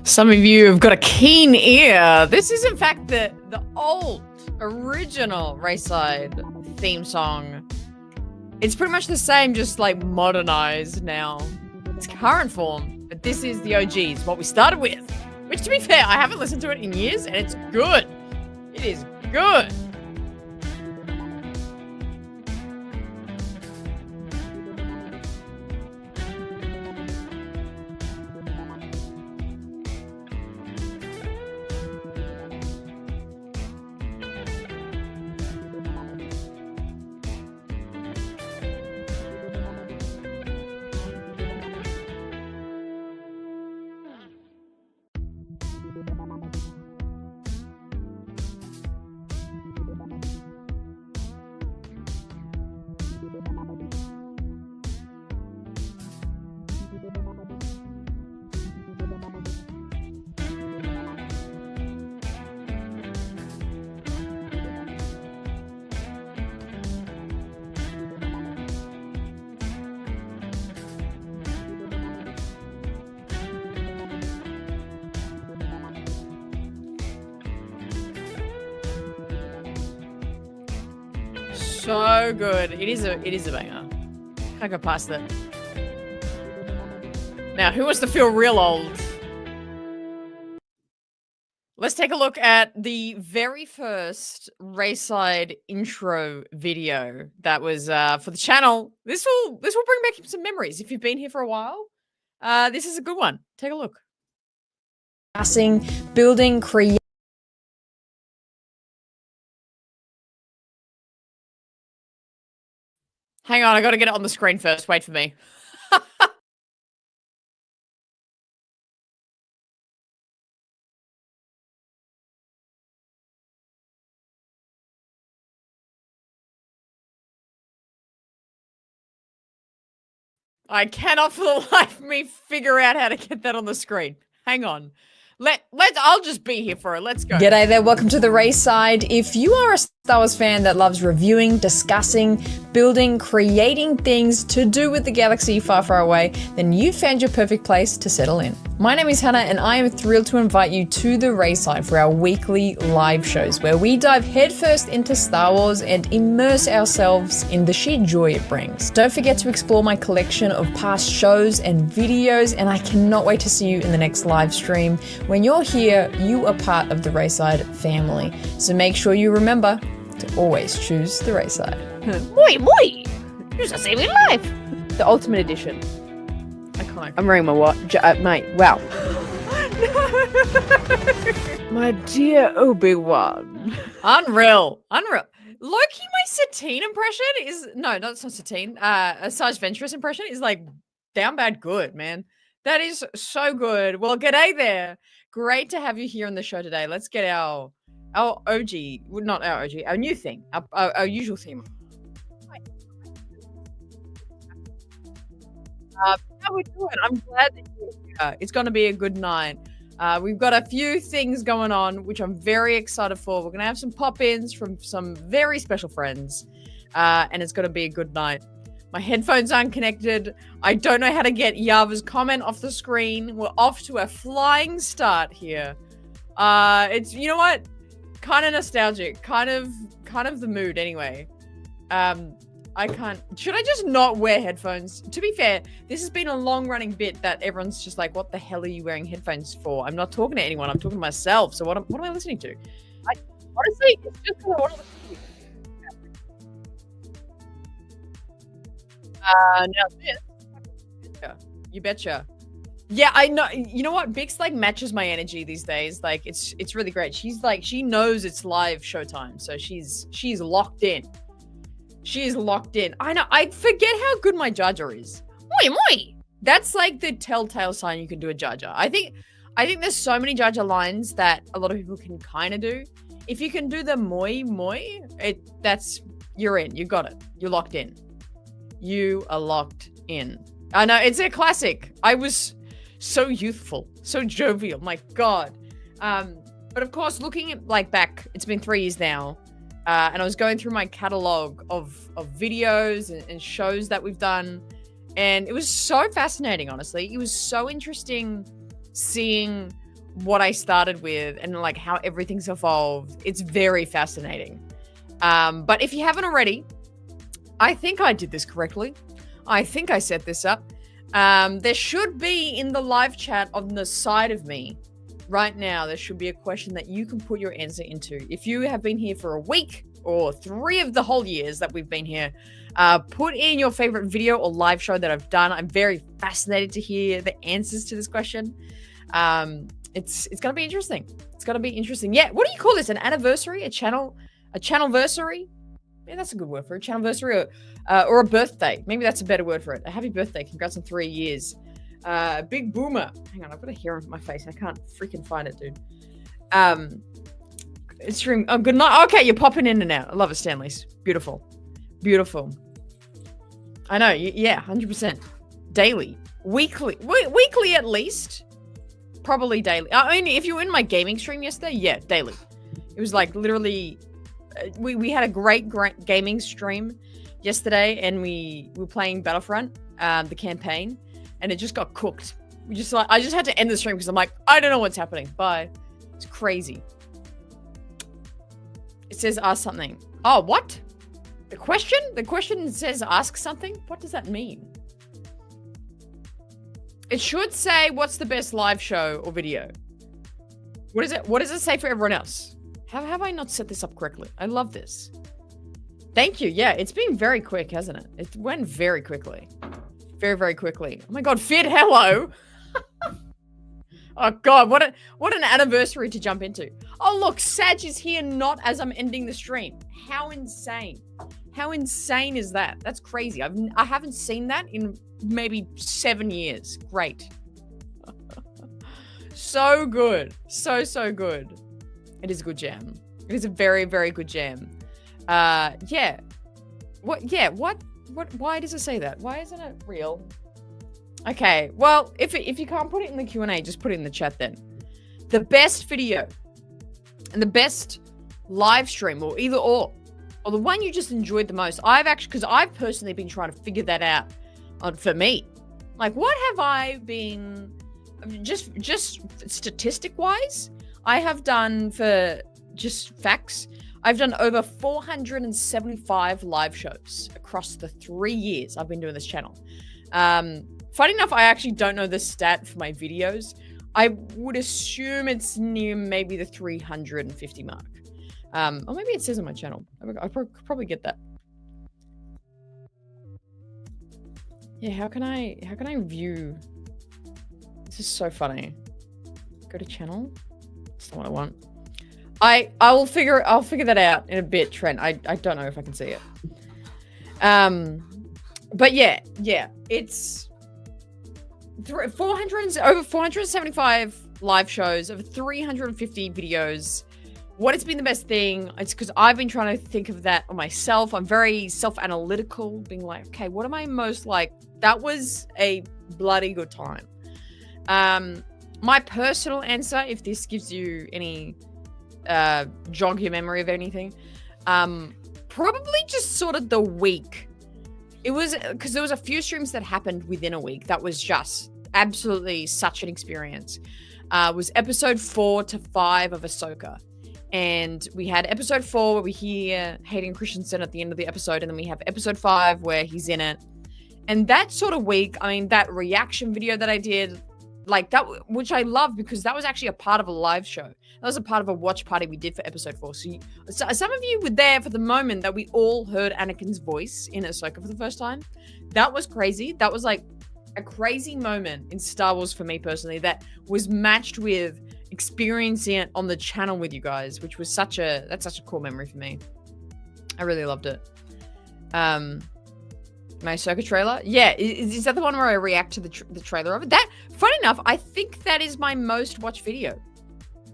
Some of you have got a keen ear. This is, in fact, the old, original RaeSide theme song. It's pretty much the same, just like modernized now. It's current form, but this is the OGs, what we started with. Which, to be fair, I haven't listened to it in years, and it's good. It is good. So good. It is a banger. Can't go past it. Now, who wants to feel real old? Let's take a look at the very first RaeSide intro video that was for the channel. This will bring back some memories if you've been here for a while. This is a good one. Take a look. Building, creating. Hang on, I got to get it on the screen first. Wait for me. I cannot for the life of me figure out how to get that on the screen. Hang on. I'll just be here for it. Let's go. G'day there, welcome to the RaeSide. If you are a Star Wars fan that loves reviewing, discussing, building, creating things to do with the galaxy far, far away, then you found your perfect place to settle in. My name is Hannah and I am thrilled to invite you to the RaeSide for our weekly live shows where we dive headfirst into Star Wars and immerse ourselves in the sheer joy it brings. Don't forget to explore my collection of past shows and videos, and I cannot wait to see you in the next live stream. When you're here, you are part of the RaeSide family. So make sure you remember to always choose the RaeSide. Moi! You're just saving life! The Ultimate Edition. Iconic. I'm wearing my watch. Mate, wow. My dear Obi-Wan. Unreal. Low-key, my Satine impression is... No, it's not Satine. A Sarge Ventress impression is like down bad good, man. That is so good. Well, g'day there. Great to have you here on the show today. Let's get our OG, well, not our OG, our new thing, our usual theme. How we doing? I'm glad that you're here. It's going to be a good night. We've got a few things going on, which I'm very excited for. We're going to have some pop-ins from some very special friends, and it's going to be a good night. My headphones aren't connected. I don't know how to get Yava's comment off the screen. We're off to a flying start here. It's, you know what? Kind of nostalgic. Kind of the mood anyway. I can't... Should I just not wear headphones? To be fair, this has been a long-running bit that everyone's just like, what the hell are you wearing headphones for? I'm not talking to anyone. I'm talking to myself. So what am I listening to? Honestly, it's just because I want to listen to you. Now this, you betcha. Yeah, I know. You know what? Bix like matches my energy these days. Like it's really great. She's like, she knows it's live showtime, so she's locked in. She is locked in. I know. I forget how good my Jar Jar is. Moi. That's like the telltale sign you can do a Jar Jar. I think there's so many Jar Jar lines that a lot of people can kind of do. If you can do the moi, you're in. You got it. You're locked in. You are locked in. I know, it's a classic. I was so youthful, so jovial, my God. But of course, looking at like back, it's been 3 years now, and I was going through my catalog of videos and shows that we've done, and it was so fascinating, honestly. It was so interesting seeing what I started with and like how everything's evolved. It's very fascinating. But if you haven't already, I think I did this correctly. I think I set this up. There should be in the live chat on the side of me right now, there should be a question that you can put your answer into. If you have been here for a week or 3 of the whole years that we've been here, put in your favorite video or live show that I've done. I'm very fascinated to hear the answers to this question. It's going to be interesting. It's going to be interesting. Yeah, what do you call this? An anniversary? A channelversary? Yeah, that's a good word for it. Channelversary or a birthday. Maybe that's a better word for it. A happy birthday. Congrats on 3 years. Big boomer. Hang on, I've got a hair on my face. I can't freaking find it, dude. Stream. Oh, good night. Okay, you're popping in and out. I love it, Stanley's. Beautiful. Beautiful. I know. Yeah, 100%. Daily. Weekly. Weekly at least. Probably daily. I mean, if you were in my gaming stream yesterday, yeah, daily. It was like literally... We had a great gaming stream yesterday, and we were playing Battlefront, the campaign, and it just got cooked. I just had to end the stream because I'm like, I don't know what's happening. Bye. It's crazy. It says ask something. Oh, what? The question? The question says ask something? What does that mean? It should say what's the best live show or video. What is it? What does it say for everyone else? How have I not set this up correctly? I love this. Thank you. Yeah, it's been very quick, hasn't it? It went very quickly. Very, very quickly. Oh my God, Fid, hello. Oh God, what an anniversary to jump into. Oh look, Sag is here not as I'm ending the stream. How insane. How insane is that? That's crazy. I haven't seen that in maybe 7 years. Great. So good. So good. It is a good jam. It is a very, very good jam. Yeah. What? Why does it say that? Why isn't it real? Okay. Well, if you can't put it in the Q&A, just put it in the chat then. The best video and the best live stream, or either or the one you just enjoyed the most. Because I've personally been trying to figure that out for me. Like, what have I been, just statistic wise, I have done, for just facts, I've done over 475 live shows across the 3 years I've been doing this channel. Funny enough, I actually don't know the stat for my videos. I would assume it's near maybe the 350 mark. Or maybe it says on my channel. I could probably get that. Yeah, how can I view? This is so funny. Go to channel. That's not what I want. I'll figure that out in a bit, Trent. I don't know if I can see it. But yeah, it's over 475 live shows, over 350 videos. What has been the best thing? It's because I've been trying to think of that on myself. I'm very self-analytical, being like, okay, what am I most like? That was a bloody good time. My personal answer, if this gives you any jog your memory of anything, probably just sort of the week. It was because there was a few streams that happened within a week that was just absolutely such an experience. Was episode 4 to 5 of Ahsoka. And we had episode 4 where we hear Hayden Christensen at the end of the episode, and then we have episode 5 where he's in it. And that sort of week, I mean, that reaction video that I did, like that, which I love because that was actually a part of a live show. That was a part of a watch party we did for episode 4. So some of you were there for the moment that we all heard Anakin's voice in Ahsoka for the first time. That was crazy. That was like a crazy moment in Star Wars for me personally that was matched with experiencing it on the channel with you guys, which was such a cool memory for me. I really loved it. My Ahsoka trailer, yeah, is that the one where I react to the trailer of it? That, funny enough, I think that is my most watched video.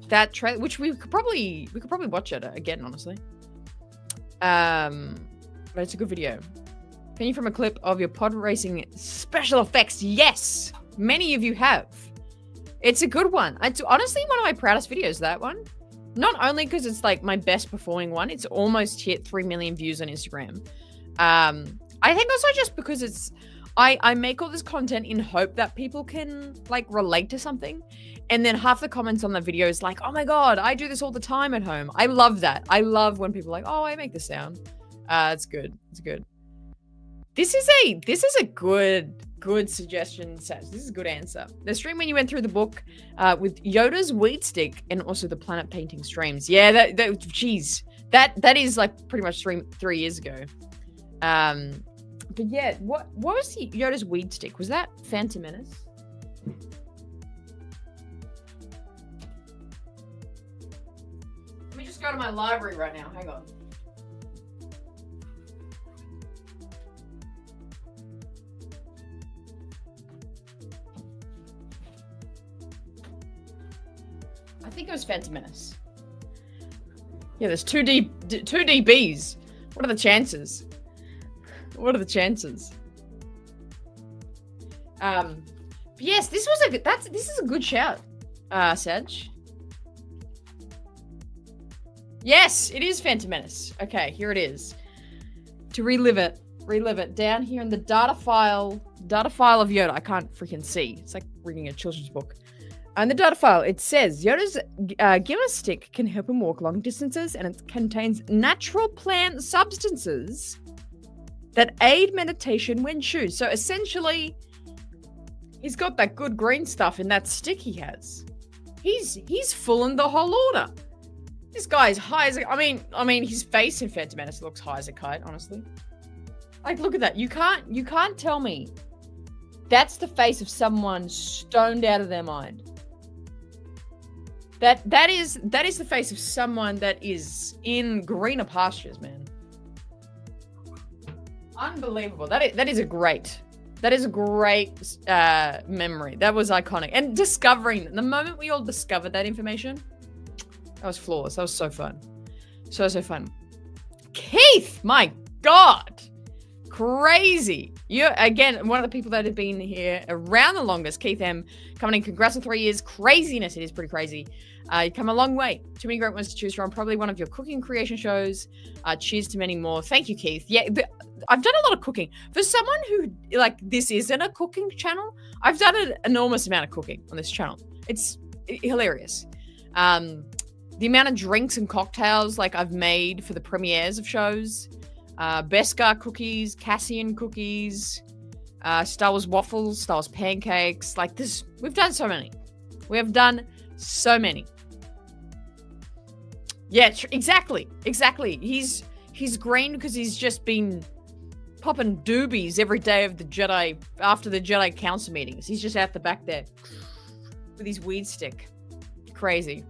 That trailer, which we could probably watch it again, honestly. But it's a good video. Opinion from a clip of your pod racing special effects. Yes, many of you have. It's a good one. It's honestly one of my proudest videos, that one. Not only because it's like my best performing one, it's almost hit 3 million views on Instagram. I think also just because it's, I make all this content in hope that people can like relate to something. And then half the comments on the video is like, oh my God, I do this all the time at home. I love that. I love when people are like, oh, I make this sound. It's good. It's good. This is a good suggestion, Sats. This is a good answer. The stream when you went through the book with Yoda's weed stick and also the planet painting streams. Yeah, geez. That is like pretty much 3 years ago. But yeah, what was Yoda's weed stick? Was that Phantom Menace? Let me just go to my library right now. Hang on. I think it was Phantom Menace. Yeah, there's 2 DBs. What are the chances? What are the chances? But yes, this is a good shout, Sedge. Yes, it is Phantom Menace. Okay, here it is. To relive it down here in the data file of Yoda. I can't freaking see. It's like reading a children's book. On the data file, it says Yoda's Gimmer stick can help him walk long distances, and it contains natural plant substances that aid meditation when chewed. So essentially, he's got that good green stuff in that stick he has. He's full in the whole order. This guy's high as a... I mean, his face in Phantom Menace looks high as a kite, honestly. Like, look at that. You can't tell me that's the face of someone stoned out of their mind. That is the face of someone that is in greener pastures, man. Unbelievable. That is a great memory. That was iconic. And discovering the moment we all discovered that information, that was flawless. That was so fun. So fun. Keith, my God. Crazy. You're, again, one of the people that have been here around the longest. Keith M. coming in. Congrats on 3 years. Craziness. It is pretty crazy. You come a long way. Too many great ones to choose from. Probably one of your cooking creation shows. Cheers to many more. Thank you, Keith. Yeah, I've done a lot of cooking. For someone who, like, this isn't a cooking channel, I've done an enormous amount of cooking on this channel. It's hilarious. The amount of drinks and cocktails, like, I've made for the premieres of shows. Beskar cookies, Cassian cookies, Star Wars waffles, Star Wars pancakes. Like this, we've done so many. We have done so many. Yeah, exactly. He's green because he's just been popping doobies every day of the Jedi, after the Jedi Council meetings. He's just out the back there with his weed stick. Crazy.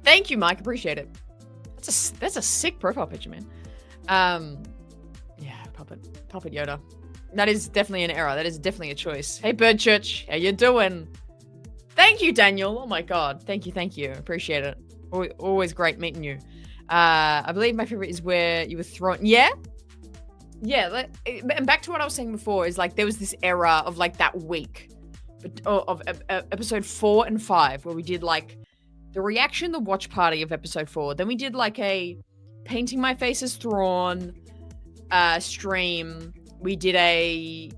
Thank you, Mike. Appreciate it. That's a sick profile picture, man. Yeah, Puppet Yoda. That is definitely an error. That is definitely a choice. Hey, Birdchurch, how you doing? Thank you, Daniel. Oh my God. Thank you. Appreciate it. Always great meeting you. I believe my favorite is where you were thrown. Yeah. And back to what I was saying before is like there was this era of like that week of episode 4 and 5 where we did like the reaction, the watch party of episode 4. Then we did like a painting my face as Thrawn stream. We did a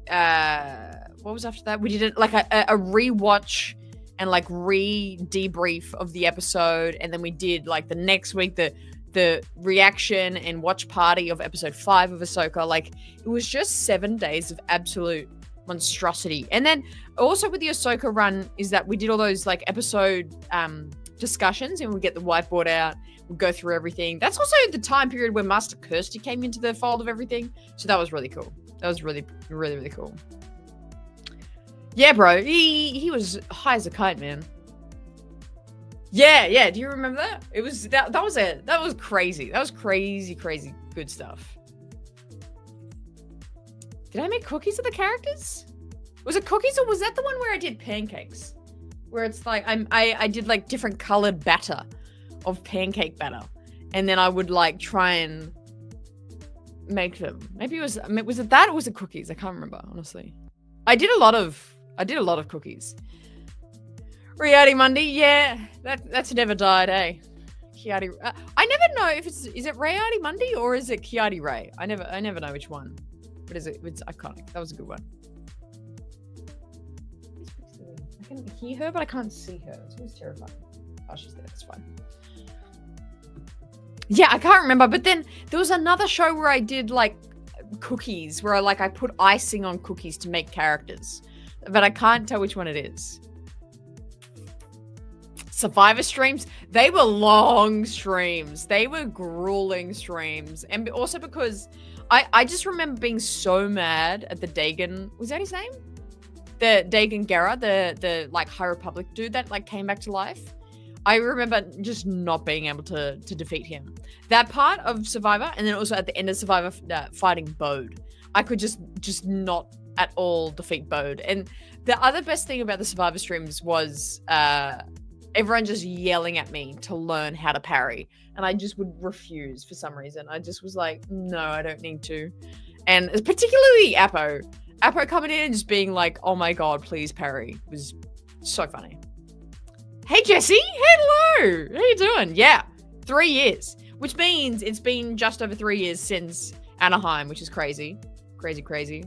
what was after that? We did it like a rewatch and like debrief of the episode, and then we did like the next week the reaction and watch party of episode 5 of Ahsoka. Like it was just 7 days of absolute monstrosity. And then also with the Ahsoka run is that we did all those like episode discussions, and we get the whiteboard out, we go through everything. That's also the time period where Master Kirsty came into the fold of everything, so that was really cool. That was really cool. Yeah, bro, he was high as a kite, man. Yeah. Do you remember that? It was that was crazy. That was crazy good stuff. Did I make cookies of the characters? Was it cookies, or was that the one where I did pancakes? Where it's like I did like different colored batter of pancake batter, and then I would like try and make them. Maybe was it that, or was it cookies? I can't remember, honestly. I did a lot of cookies. Riadi Mundi, yeah, that's never died, eh? Kiadi, I never know if is it Riadi Mundi or is it Kiadi Ray? I never know which one. But it's iconic. That was a good one. I can hear her, but I can't see her. It's always terrifying. Oh, she's there. That's fine. Yeah, I can't remember. But then there was another show where I did like cookies, where I put icing on cookies to make characters, but I can't tell which one it is. Survivor streams, they were long streams. They were grueling streams. And also because I just remember being so mad at the Dagon, was that his name? The Dagon Gera, the like High Republic dude that like came back to life. I remember just not being able to defeat him. That part of Survivor, and then also at the end of Survivor fighting Bode. I could just not at all defeat Bode. And the other best thing about the Survivor streams was everyone just yelling at me to learn how to parry. And I just would refuse for some reason. I just was like, no, I don't need to. And particularly Apo. Apo coming in and just being like, oh my God, please parry. It was so funny. Hey, Jesse. Hello. How you doing? Yeah, 3 years. Which means it's been just over 3 years since Anaheim, which is crazy. Crazy, crazy.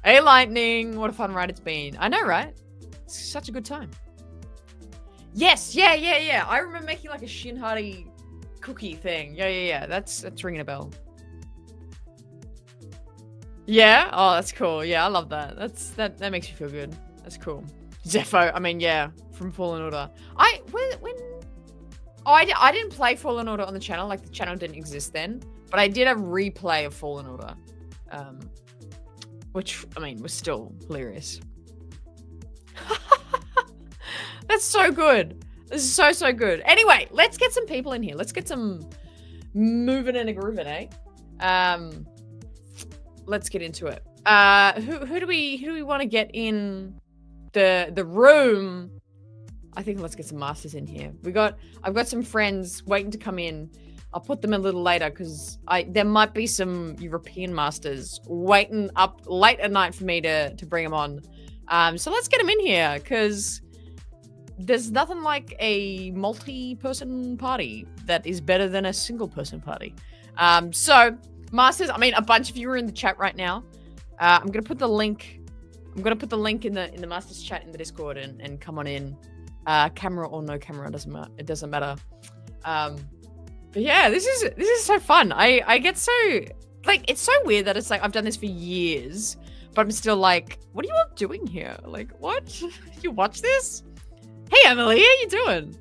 Hey, Lightning. What a fun ride it's been. I know, right? It's such a good time. Yes, yeah. I remember making like a Shin Hardy cookie thing. Yeah. That's ringing a bell. Yeah. Oh, that's cool. Yeah, I love that. That makes you feel good. That's cool. Zepho. I mean, yeah, from Fallen Order. I didn't play Fallen Order on the channel. Like the channel didn't exist then, but I did a replay of Fallen Order, which I mean was still hilarious. That's so good. This is so good. Anyway, let's get some people in here. Let's get some moving and a grooving, eh? Let's get into it. Who do we want to get in the room? I think let's get some masters in here. I've got some friends waiting to come in. I'll put them a little later because there might be some European masters waiting up late at night for me to bring them on. So let's get them in here because there's nothing like a multi-person party that is better than a single-person party. So masters, I mean, a bunch of you are in the chat right now. I'm gonna put the link. I'm gonna put the link in the masters chat in the Discord and come on in. Camera or no camera, it doesn't matter. But yeah, this is so fun. I get so like it's so weird that it's like I've done this for years, but I'm still like, what are you all doing here? Like, what? You watch this? Hey Emily, how you doing?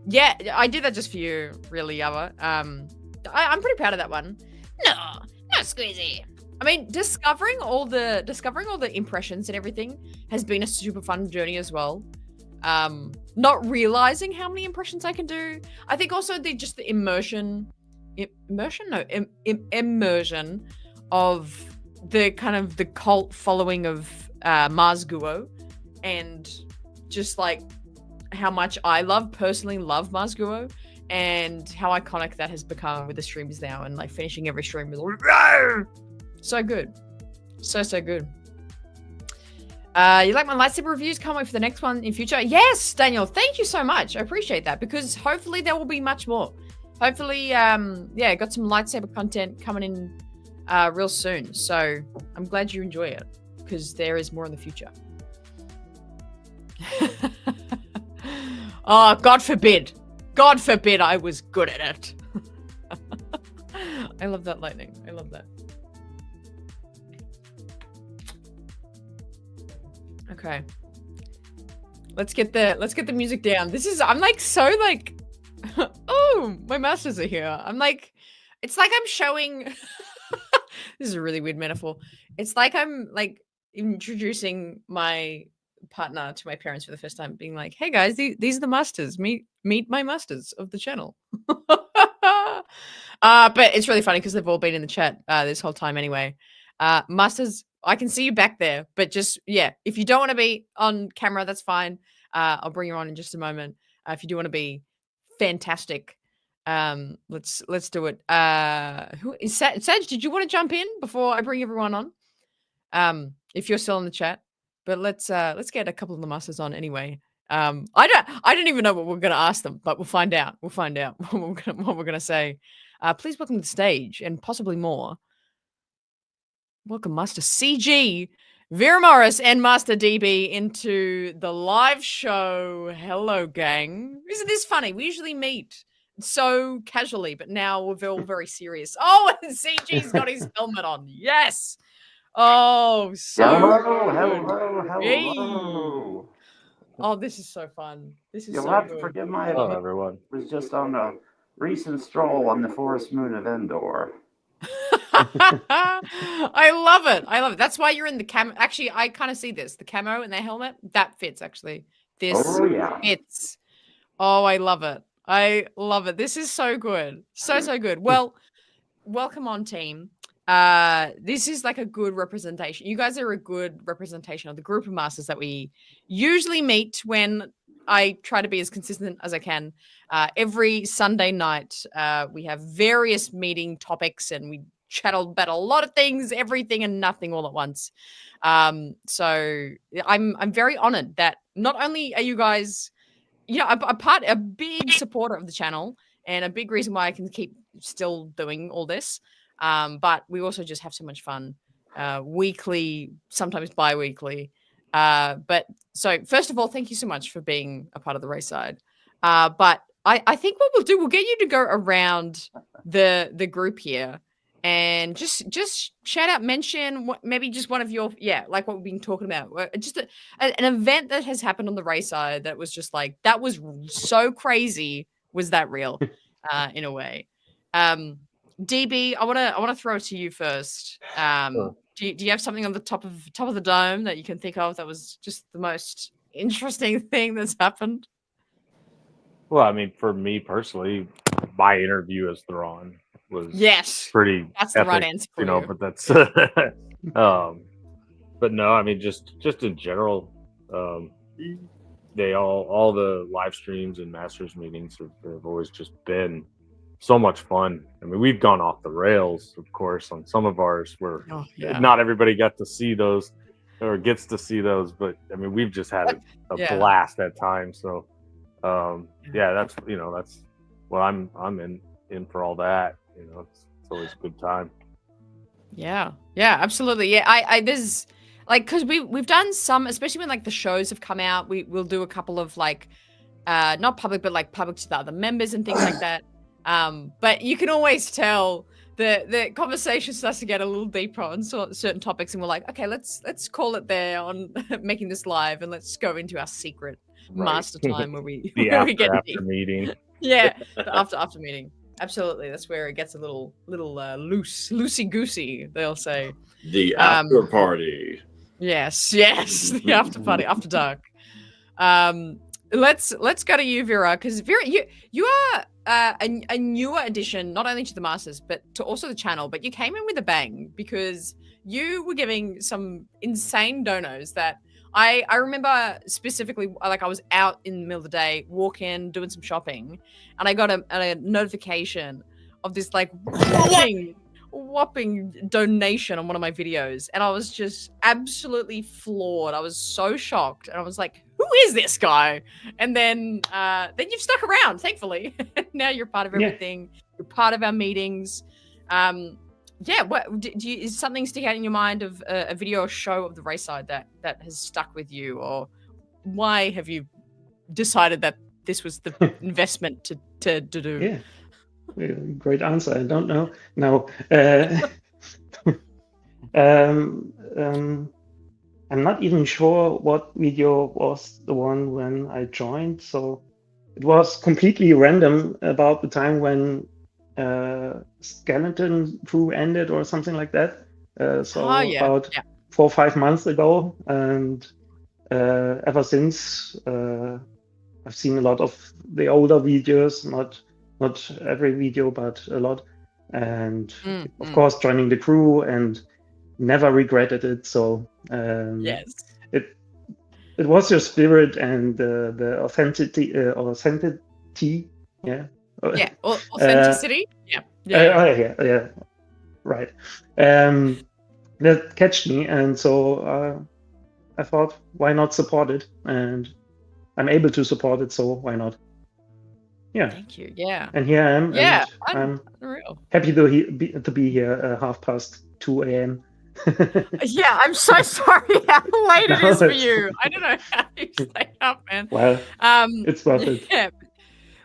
Yeah, I did that just for you, really, Yava. I'm pretty proud of that one. No squeezy. I mean, discovering all the impressions and everything has been a super fun journey as well. Not realizing how many impressions I can do. I think also just the immersion of the kind of the cult following of Mars Guo, and just like how much I personally love Mars Guo, and how iconic that has become with the streams now, and like finishing every stream with so good. So good. You like my lightsaber reviews? Can't wait for the next one in future. Yes, Daniel, thank you so much. I appreciate that because hopefully there will be much more. Hopefully, yeah, got some lightsaber content coming in real soon. So I'm glad you enjoy it because there is more in the future. Oh, God forbid I was good at it. I love that, Lightning. I love that. Okay. Let's get the music down. I'm like so like oh, my masters are here. I'm like, it's like I'm showing this is a really weird metaphor. It's like I'm like introducing my partner to my parents for the first time, being like, hey guys, these are the masters. Meet my masters of the channel. But it's really funny because they've all been in the chat this whole time anyway. Masters, I can see you back there, but just, yeah, if you don't want to be on camera, that's fine. I'll bring you on in just a moment. If you do want to be fantastic, let's do it. Who is Saj, did you want to jump in before I bring everyone on? If you're still in the chat, but let's get a couple of the masters on anyway. I don't even know what we're going to ask them, but we'll find out. We'll find out what we're going to say. Please welcome to the stage and possibly more. Welcome, Master CG. Vera Morris and Master DB into the live show. Hello, gang. Isn't this funny? We usually meet so casually, but now we're all very serious. Oh, and CG's got his helmet on. Yes. Oh, so Hello. Hey. Oh, this is so fun. This is You'll so have good. to forgive my Hello, everyone. was just on a recent stroll on the forest moon of Endor. I love it. I love it. That's why you're in the camo. Actually, I kind of see this. The camo and the helmet, that fits actually. This fits. Oh, I love it. I love it. This is so good. So good. Well, welcome on, team. This is like a good representation. You guys are a good representation of the group of masters that we usually meet when I try to be as consistent as I can. Every Sunday night, we have various meeting topics and we chat about a lot of things, everything and nothing all at once. So I'm very honored that not only are you guys, a big supporter of the channel and a big reason why I can keep still doing all this. But we also just have so much fun, weekly, sometimes bi-weekly. But so first of all, thank you so much for being a part of the RaeSide. But I think what we'll do, we'll get you to go around the group here and just shout out, mention maybe just one of your, like what we've been talking about, just an event that has happened on the RaeSide that was just like, that was so crazy. Was that real? In a way. DB, I want to throw it to you first. Sure. Do you have something on the top of the dome that you can think of that was just the most interesting thing that's happened? Well, I mean, for me personally, my interview as Thrawn was pretty that's epic, the right answer for you. But that's but no, I mean, just in general, they all the live streams and masters meetings have always just been so much fun. I mean, we've gone off the rails, of course, on some of ours where not everybody got to see those or gets to see those, but I mean, we've just had a blast at times. So that's well, I'm in for all that. It's always a good time. Yeah, absolutely. Yeah, I there's like, because we've done some, especially when like the shows have come out, we'll do a couple of like not public, but like public to the other members and things like that. But you can always tell the conversation starts to get a little deeper on certain topics, and we're like, okay, let's call it there on making this live, and let's go into our secret master time where we get after meeting. Yeah, the after meeting. Absolutely, that's where it gets a little loosey goosey. They'll say the after party. Yes, the after party after dark. Let's go to you, Vera, because Vera, you are a newer addition, not only to the Masters, but to also the channel. But you came in with a bang because you were giving some insane donos that I remember specifically. Like, I was out in the middle of the day, walking, doing some shopping, and I got a notification of this like whopping donation on one of my videos, and I was just absolutely floored. I was so shocked, and I was like, who is this guy? And then you've stuck around, thankfully. Now you're part of everything. You're part of our meetings. What is something stick out in your mind of a video or show of the RaeSide that has stuck with you, or why have you decided that this was the investment to do? Great answer. I don't know. No. I'm not even sure what video was the one when I joined. So it was completely random about the time when Skeleton Crew ended or something like that. About 4 or 5 months ago. And ever since, I've seen a lot of the older videos, not every video, but a lot. And of course, joining the crew and never regretted it. So it was your spirit and the authenticity. Authenticity. Right. That catched me, and so I thought, why not support it? And I'm able to support it, so why not? Yeah. Thank you. Yeah. And here I am. Yeah. And I'm unreal. happy to be here 2:30 a.m. Yeah, I'm so sorry how late it is for you. I don't know how you stay up, man. Well, it's worth it. Yeah,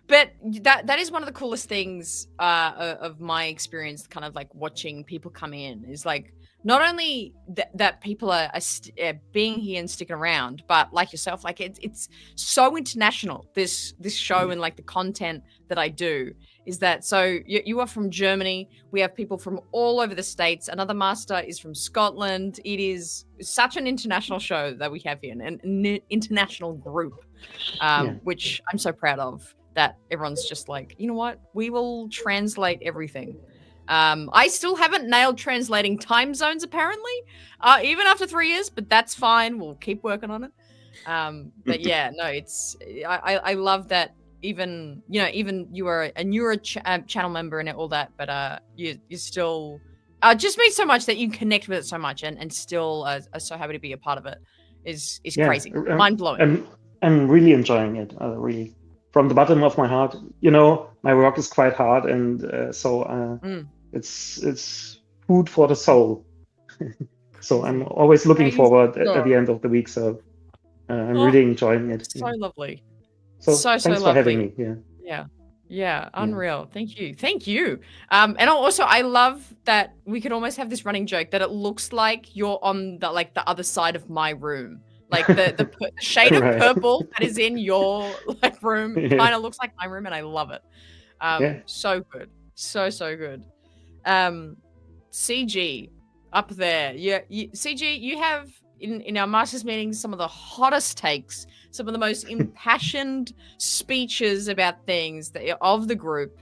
but that is one of the coolest things of my experience, kind of like watching people come in, is like not only that people are being here and sticking around, but like yourself, like it's so international. This show and like the content that I do is that. So you are from Germany. We have people from all over the States. Another master is from Scotland. It is such an international show that we have here, an international group, which I'm so proud of. That everyone's just like, you know what? We will translate everything. I still haven't nailed translating time zones, apparently, even after 3 years, but that's fine. We'll keep working on it. But yeah, no, I love that. Even you are a newer channel member and all that, but you still just means so much that you connect with it so much and still are so happy to be a part of it. Is crazy, mind blowing. I'm really enjoying it. Really. From the bottom of my heart, my work is quite hard, and so it's food for the soul. So I'm always looking forward at the end of the week. So I'm really enjoying it. So lovely. So thanks for having me. Yeah, unreal. Thank you. And also I love that we can almost have this running joke that it looks like you're on the other side of my room. Like the shade of purple that is in your room kind of looks like my room, and I love it. So good, so good. CG up there, CG, you have in our masters meetings some of the hottest takes, some of the most impassioned speeches about things of the group.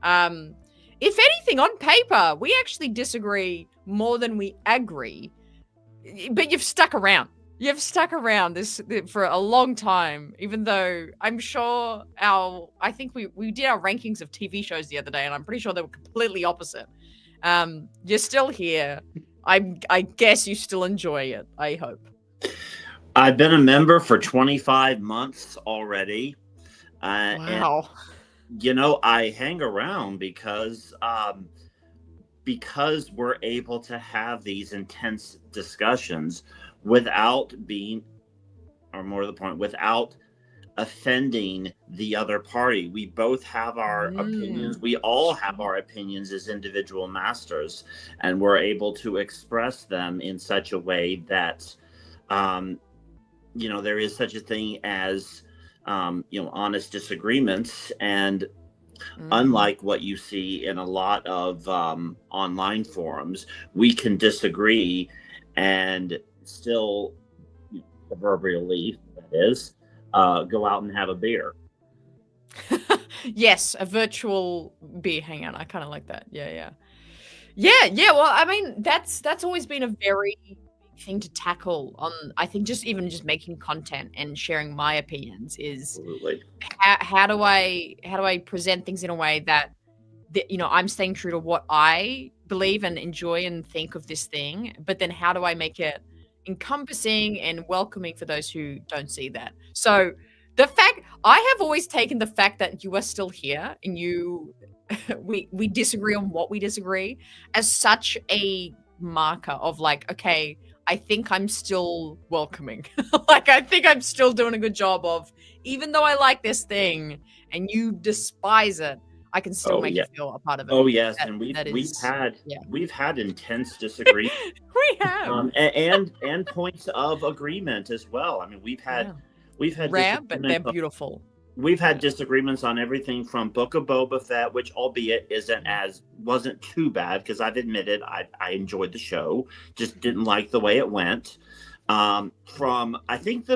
If anything, on paper, we actually disagree more than we agree, but you've stuck around. You've stuck around this for a long time, even though I'm sure I think we did our rankings of TV shows the other day, and I'm pretty sure they were completely opposite. You're still here. I guess you still enjoy it. I hope. I've been a member for 25 months already. Wow. And, I hang around because we're able to have these intense discussions without being, or more to the point, without offending the other party. We both have our opinions. We all have our opinions as individual masters, and we're able to express them in such a way that, there is such a thing as, honest disagreements. And unlike what you see in a lot of online forums, we can disagree and still, proverbially, that is, go out and have a beer. Yes, a virtual beer hangout. I kind of like that. Yeah. Well, I mean, that's always been a very big thing to tackle on. I think just making content and sharing my opinions is Absolutely. How do I present things in a way that I'm staying true to what I believe and enjoy and think of this thing, but then how do I make it encompassing and welcoming for those who don't see that? So the fact I have always taken the fact that you are still here and we disagree on what we disagree as such a marker of okay, I think I'm still welcoming. I think I'm still doing a good job of, even though I like this thing and you despise it, I can still make you feel a part of it. Oh yes, and we've had intense disagreements. We have, and points of agreement as well. I mean, we've had rare, but they're beautiful. We've had disagreements on everything from Book of Boba Fett, which albeit wasn't too bad, because I've admitted I enjoyed the show, just didn't like the way it went. From I think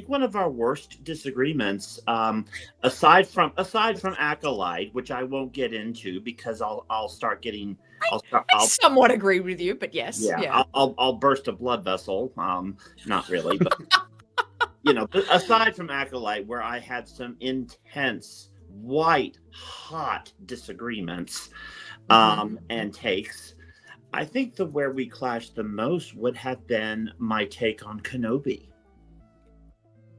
one of our worst disagreements, aside from Acolyte, which I won't get into because I'll start getting. I'll somewhat agree with you, but yes, yeah. I'll burst a blood vessel. Not really, but aside from Acolyte, where I had some intense, white hot disagreements, and takes. I think where we clashed the most would have been my take on Kenobi.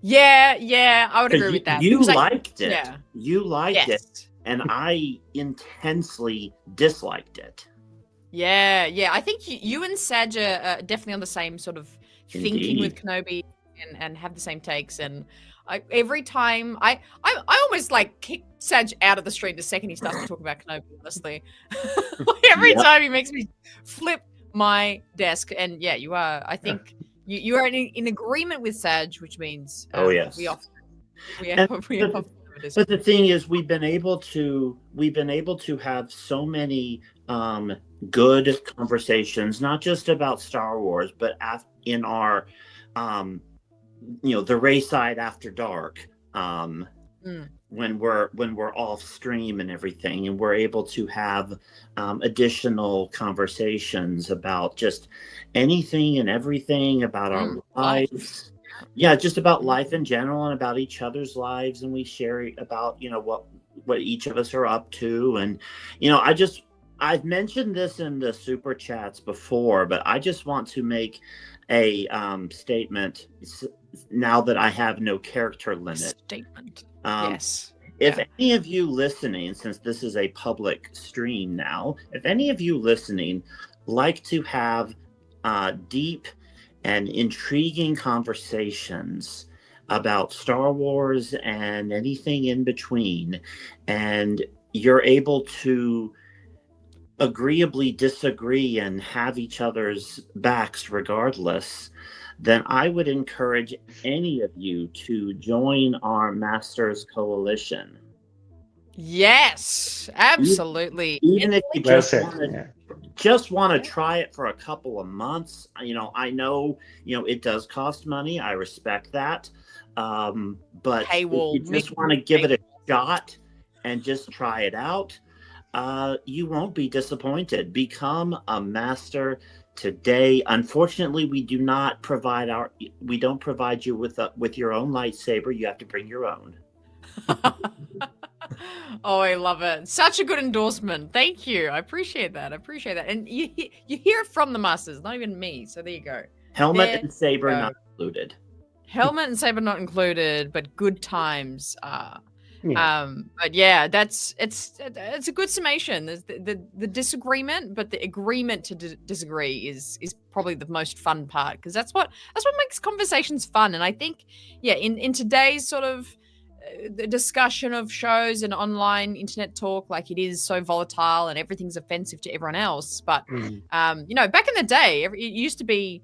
Yeah, I would agree with that. You liked it. Yeah. You liked it. And I intensely disliked it. Yeah. I think you and Saj are definitely on the same sort of thinking with Kenobi and have the same takes. And every time I almost like kick Saj out of the stream the second he starts to talk about Kenobi, honestly. Every time he makes me flip my desk. And yeah, you are, I think you are in agreement with Saj, which means yes. But the thing is, we've been able to have so many good conversations, not just about Star Wars, but in our the RaeSide After Dark, when we're off stream and everything, and we're able to have additional conversations about just anything and everything about our lives. Yeah, just about life in general and about each other's lives, and we share about what each of us are up to. And I've mentioned this in the super chats before, but I just want to make a statement now that I have no character limit. Yes. If any of you listening, since this is a public stream now, if any of you listening like to have deep and intriguing conversations about Star Wars and anything in between, and you're able to agreeably disagree and have each other's backs regardless, then I would encourage any of you to join our Masters Coalition. Yes, absolutely. Even if you just want to try it for a couple of months, I know, it does cost money. I respect that. But if you just want to give it a shot and just try it out, you won't be disappointed. Become a master today. Unfortunately, we don't provide you with your own lightsaber. You have to bring your own. Oh, I love it. Such a good endorsement. Thank you. I appreciate that. And you hear it from the masters, not even me. So there you go. Helmet and saber not included. Helmet and saber not included, but good times. But yeah, it's a good summation. There's the disagreement, but the agreement to disagree is probably the most fun part, because that's what makes conversations fun. And I think, in today's sort of the discussion of shows and online internet talk, like, it is so volatile and everything's offensive to everyone else. But back in the day, it used to be,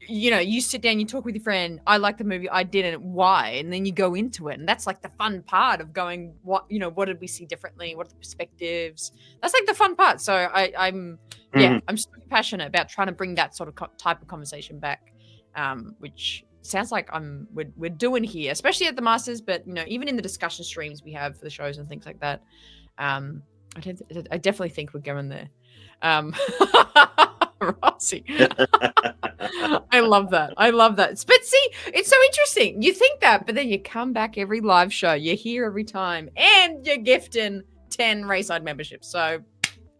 you sit down, you talk with your friend, I like the movie, I didn't, why? And then you go into it. And that's like the fun part of going, what did we see differently? What are the perspectives? That's like the fun part. So I'm so passionate about trying to bring that sort of type of conversation back, which sounds like we're doing here, especially at the Masters, but even in the discussion streams we have for the shows and things like that. I definitely think we're going there. Rossi. I love that. But see, it's so interesting. You think that, but then you come back every live show, you're here every time, and you're gifting 10 RaeSide memberships. So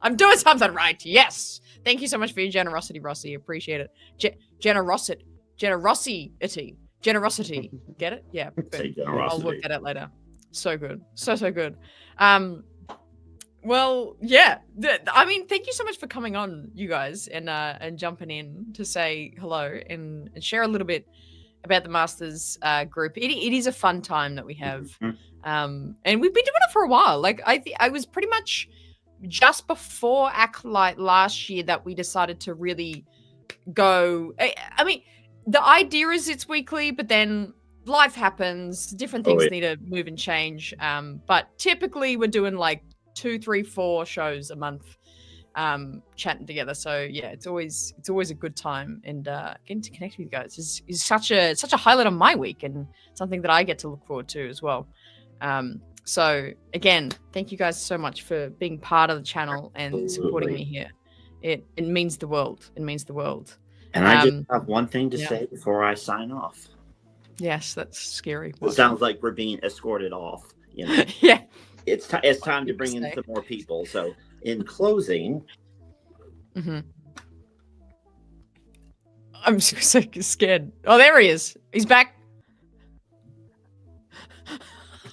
I'm doing something right. Yes. Thank you so much for your generosity, Rossi. Appreciate it. Generosity. Get it? Yeah. I'll work that out later. So good. So good. Well, yeah. Thank you so much for coming on, you guys, and jumping in to say hello and share a little bit about the Masters group. It is a fun time that we have, and we've been doing it for a while. Like, I was pretty much just before Acolyte last year that we decided to really go. I mean, the idea is it's weekly, but then life happens. Different things need to move and change. But typically we're doing like 2, 3, 4 shows a month, chatting together. So yeah, it's always a good time, and getting to connect with you guys is such a highlight of my week, and something that I get to look forward to as well. So again, thank you guys so much for being part of the channel and supporting me here. It means the world. It means the world. And I just have one thing to say before I sign off. Yes, that's scary. It sounds like we're being escorted off. Yeah. It's time to bring in some more people. So in closing, I'm so scared. Oh, there he is. He's back.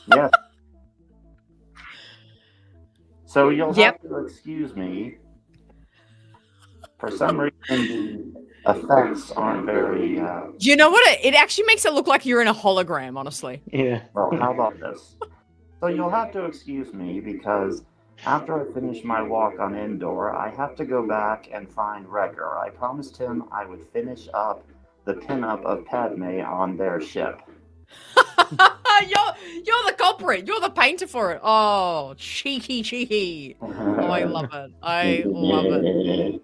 Yeah. So you'll have to excuse me. For some reason, the effects aren't very. You know what? It actually makes it look like you're in a hologram, honestly. Yeah. Well, how about this? So you'll have to excuse me because after I finish my walk on Endor, I have to go back and find Wrecker. I promised him I would finish up the pinup of Padme on their ship. You're the culprit. You're the painter for it. Oh, cheeky. Oh, I love it. I love it.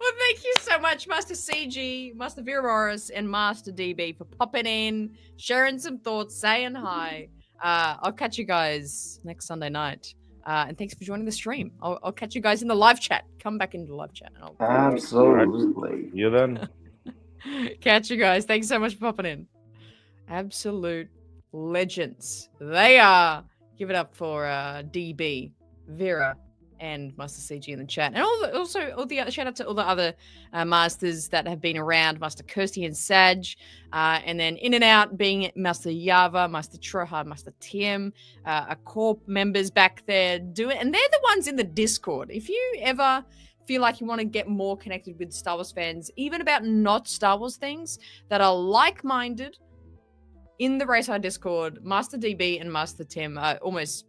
Well, thank you so much, Master CG, Master Vera Morris, and Master DB for popping in, sharing some thoughts, saying hi. I'll catch you guys next Sunday night. And thanks for joining the stream. I'll catch you guys in the live chat. Come back into the live chat. And Absolutely. You then. Catch you guys. Thanks so much for popping in. Absolute legends. They are. Give it up for DB, Vera, and Master CG in the chat. And also all the other shout out to all the other masters that have been around, Master Kirsty and Sag. And then in and out being Master Yava, Master Troha, Master Tim, a Corp members back there and they're the ones in the Discord. If you ever feel like you want to get more connected with Star Wars fans, even about not Star Wars things that are like-minded, in the RaeSide Discord, Master DB and Master Tim are almost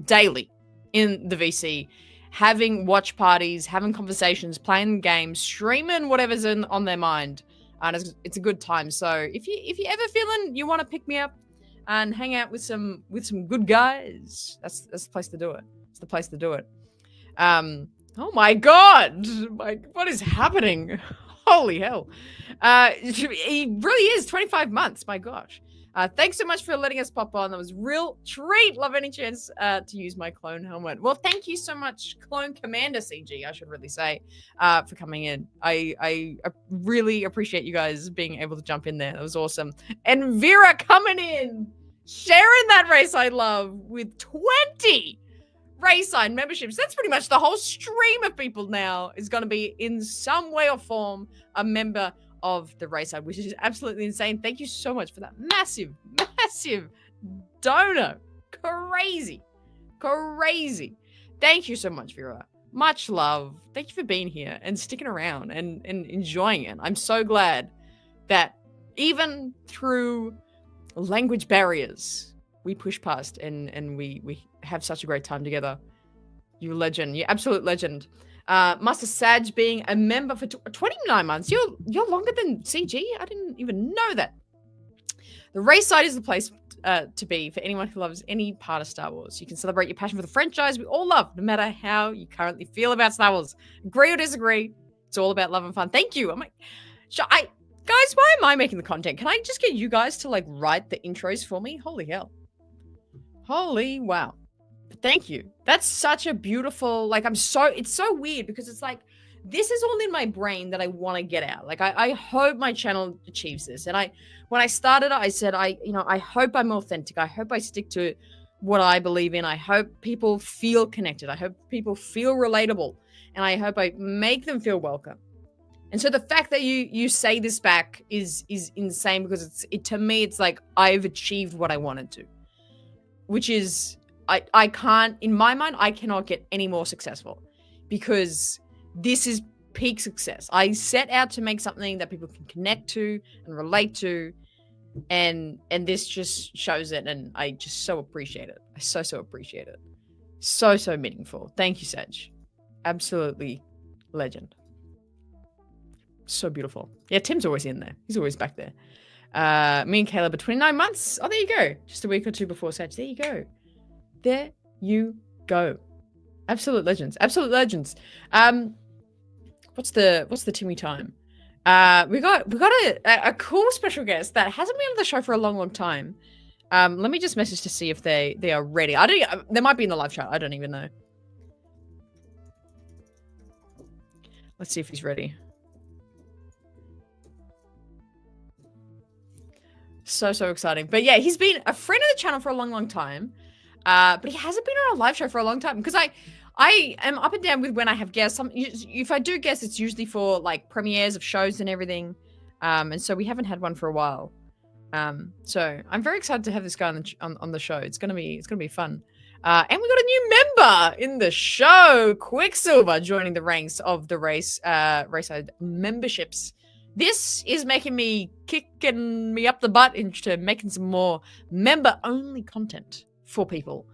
daily in the VC, having watch parties, having conversations, playing games, streaming whatever's on their mind, and it's a good time. So if you ever feeling you want to pick me up and hang out with some good guys, that's the place to do it. It's the place to do it. Oh my god, what is happening? Holy hell. He really is 25 months. My gosh. Thanks so much for letting us pop on. That was a real treat. Love any chance to use my clone helmet. Well, thank you so much, Clone Commander CG, I should really say, for coming in. I really appreciate you guys being able to jump in there. That was awesome. And Vera coming in, sharing that RaeSide love with 20 RaeSide memberships. That's pretty much the whole stream of people now is going to be in some way or form a member of the RaeSide, which is absolutely insane. Thank you so much for that massive donor. Crazy. Thank you so much, Vera. Much love. Thank you for being here and sticking around and enjoying it. I'm so glad that even through language barriers, we push past and we have such a great time together. You legend. You absolute legend. Master Sag being a member for 29 months. You're longer than CG? I didn't even know that. The RaeSide is the place to be for anyone who loves any part of Star Wars. You can celebrate your passion for the franchise we all love, no matter how you currently feel about Star Wars. Agree or disagree, it's all about love and fun. Thank you. Guys, why am I making the content? Can I just get you guys to write the intros for me? Holy hell. Holy wow. Thank you. That's such a beautiful, it's so weird because it's this is all in my brain that I want to get out. I hope my channel achieves this. And when I started, I said, I hope I'm authentic. I hope I stick to what I believe in. I hope people feel connected. I hope people feel relatable. And I hope I make them feel welcome. And so the fact that you say this back is insane because to me, it's I've achieved what I wanted to. Which is, I can't, in my mind, I cannot get any more successful because this is peak success. I set out to make something that people can connect to and relate to, and this just shows it, and I just so appreciate it. I so appreciate it. So meaningful. Thank you, Sag. Absolutely legend. So beautiful. Yeah, Tim's always in there. He's always back there. Me and Caleb are 29 months. Oh, there you go. Just a week or two before Sag. There you go. There you go. Absolute legends. Absolute legends. What's the Timmy time? We got a cool special guest that hasn't been on the show for a long time. Let me just message to see if they are ready. They might be in the live chat. I don't even know. Let's see if he's ready. So exciting. But yeah, he's been a friend of the channel for a long time. But he hasn't been on a live show for a long time because I am up and down with when I have guests. If I do guests, it's usually for premieres of shows and everything. And so we haven't had one for a while. So I'm very excited to have this guy on the show. It's gonna be fun. And we got a new member in the show, Quicksilver, joining the ranks of the RaeSide memberships. This is kicking me up the butt into making some more member-only content for people,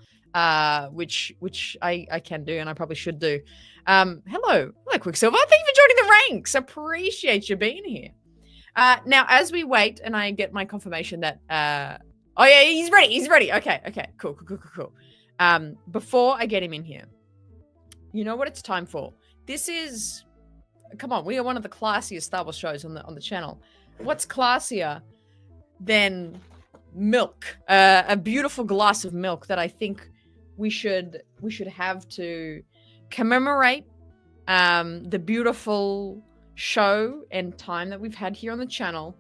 which I can do and I probably should do. Hello, Quicksilver. Thank you for joining the ranks. Appreciate you being here. Now, as we wait and I get my confirmation that, oh yeah, he's ready. Okay, cool. Before I get him in here, you know what it's time for? This is, come on, we are one of the classiest Star Wars shows on the channel. What's classier than milk? A beautiful glass of milk that I think we should have to commemorate the beautiful show and time that we've had here on the channel.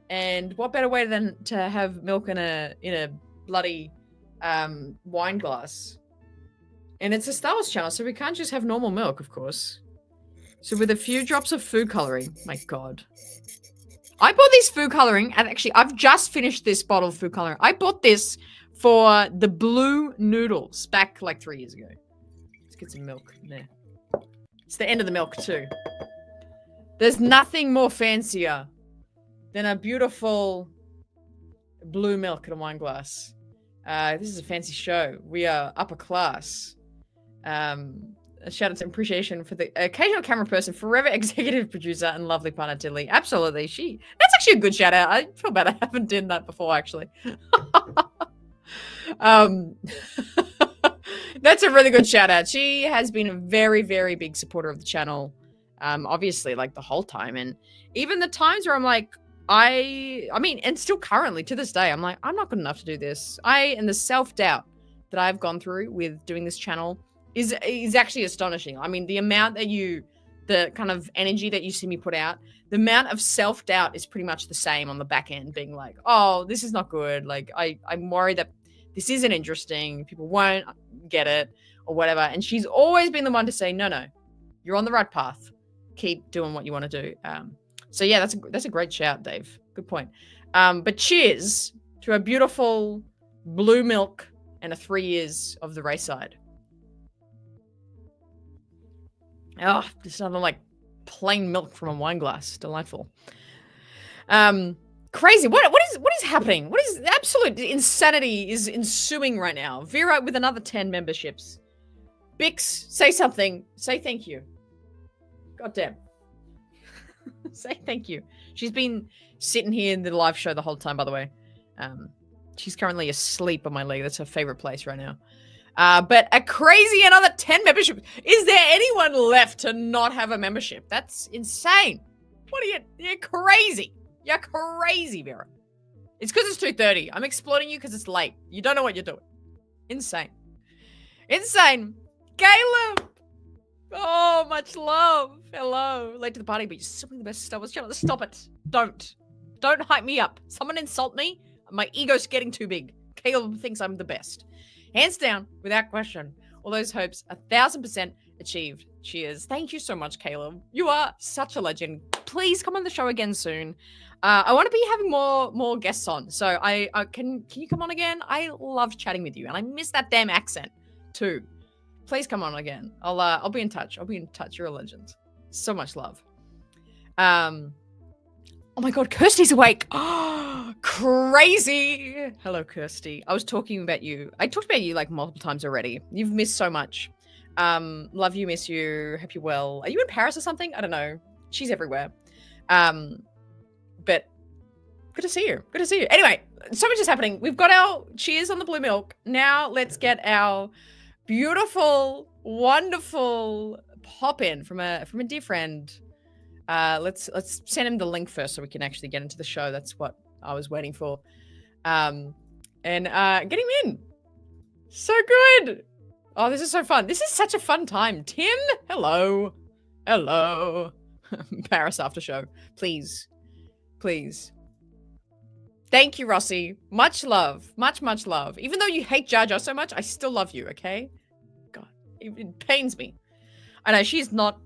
And what better way than to have milk in a bloody wine glass? And it's a Star Wars channel, so we can't just have normal milk, of course. So with a few drops of food coloring, my God. I bought this food coloring, and actually I've just finished this bottle of food coloring. I bought this for the blue noodles back like 3 years ago. Let's get some milk in there. It's the end of the milk too. There's nothing more fancier than a beautiful blue milk in a wine glass. This is a fancy show. We are upper class. A shout out to appreciation for the occasional camera person, forever executive producer, and lovely partner Tilly. Absolutely. That's actually a good shout out. I feel bad I haven't done that before, actually. That's a really good shout out. She has been a very, very big supporter of the channel. Obviously, like the whole time. And even the times where I'm like, I mean, and still currently to this day, I'm like, I'm not good enough to do this. And the self-doubt that I've gone through with doing this channel is actually astonishing. I mean, the amount that the kind of energy that you see me put out, the amount of self-doubt is pretty much the same on the back end, being like, oh, this is not good. Like, I'm worried that this isn't interesting. People won't get it or whatever. And she's always been the one to say, no, you're on the right path. Keep doing what you want to do. So yeah, that's a great shout, Dave. Good point. But cheers to a beautiful blue milk and a 3 years of the RaeSide. Oh, just another like plain milk from a wine glass. Delightful. Crazy. What is happening? What is absolute insanity is ensuing right now? Vera with another 10 memberships. Bix, say something. Say thank you. God damn. Say thank you. She's been sitting here in the live show the whole time, by the way. She's currently asleep on my leg. That's her favorite place right now. But a crazy another 10 memberships. Is there anyone left to not have a membership? That's insane. What are you're crazy. You're crazy, Vera. It's because it's 2:30. I'm exploiting you because it's late. You don't know what you're doing. Insane. Insane. Caleb. Oh, much love. Hello. Late to the party, but you're still the best Star Wars channel. Stop it. Don't hype me up. Someone insult me. My ego's getting too big. Caleb thinks I'm the best. Hands down, without question. All those hopes 1,000% achieved. Cheers. Thank you so much, Caleb. You are such a legend. Please come on the show again soon. I want to be having more guests on. So I can you come on again? I love chatting with you, and I miss that damn accent too. Please come on again. I'll be in touch. You're a legend. So much love. Oh my God, Kirsty's awake. Oh, crazy. Hello, Kirsty. I was talking about you. I talked about you like multiple times already. You've missed so much. Love you, miss you. Hope you're well. Are you in Paris or something? I don't know. She's everywhere. But good to see you. Good to see you. Anyway, so much is happening. We've got our cheers on the blue milk. Now let's get our beautiful, wonderful pop in from a dear friend. Let's send him the link first so we can actually get into the show. That's what I was waiting for. And get him in. So good. Oh, this is so fun. This is such a fun time. Tim, hello. Hello. Paris after show. Please. Please. Thank you, Rossi. Much love. Much, much love. Even though you hate Jar Jar so much, I still love you, okay? God, it pains me. I know, she does not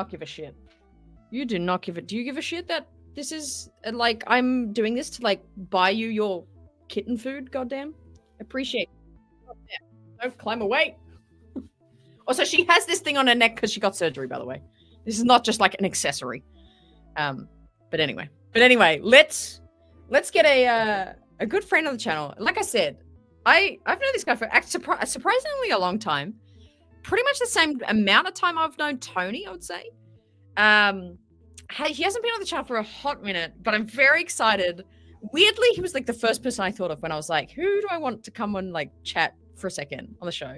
give a shit. You do not give a, do you give a shit that this is, like, I'm doing this to, like, buy you your kitten food, goddamn? Appreciate it. Goddamn. Don't climb away. Also, she has this thing on her neck because she got surgery, by the way. This is not just like an accessory. But anyway, let's get a good friend on the channel. Like I said, I've known this guy for surprisingly a long time. Pretty much the same amount of time I've known Tony, I would say. He hasn't been on the channel for a hot minute, but I'm very excited. Weirdly, he was like the first person I thought of when I was like, who do I want to come and like chat for a second on the show?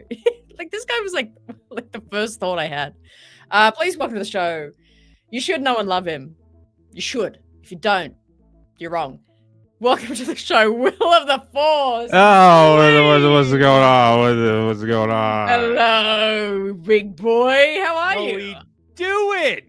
Like this guy was like the first thought I had. Please welcome to the show. You should know and love him. You should. If you don't, you're wrong. Welcome to the show, Will of the Force. Oh, what's going on? What's going on? Hello, big boy. How are you? We doing?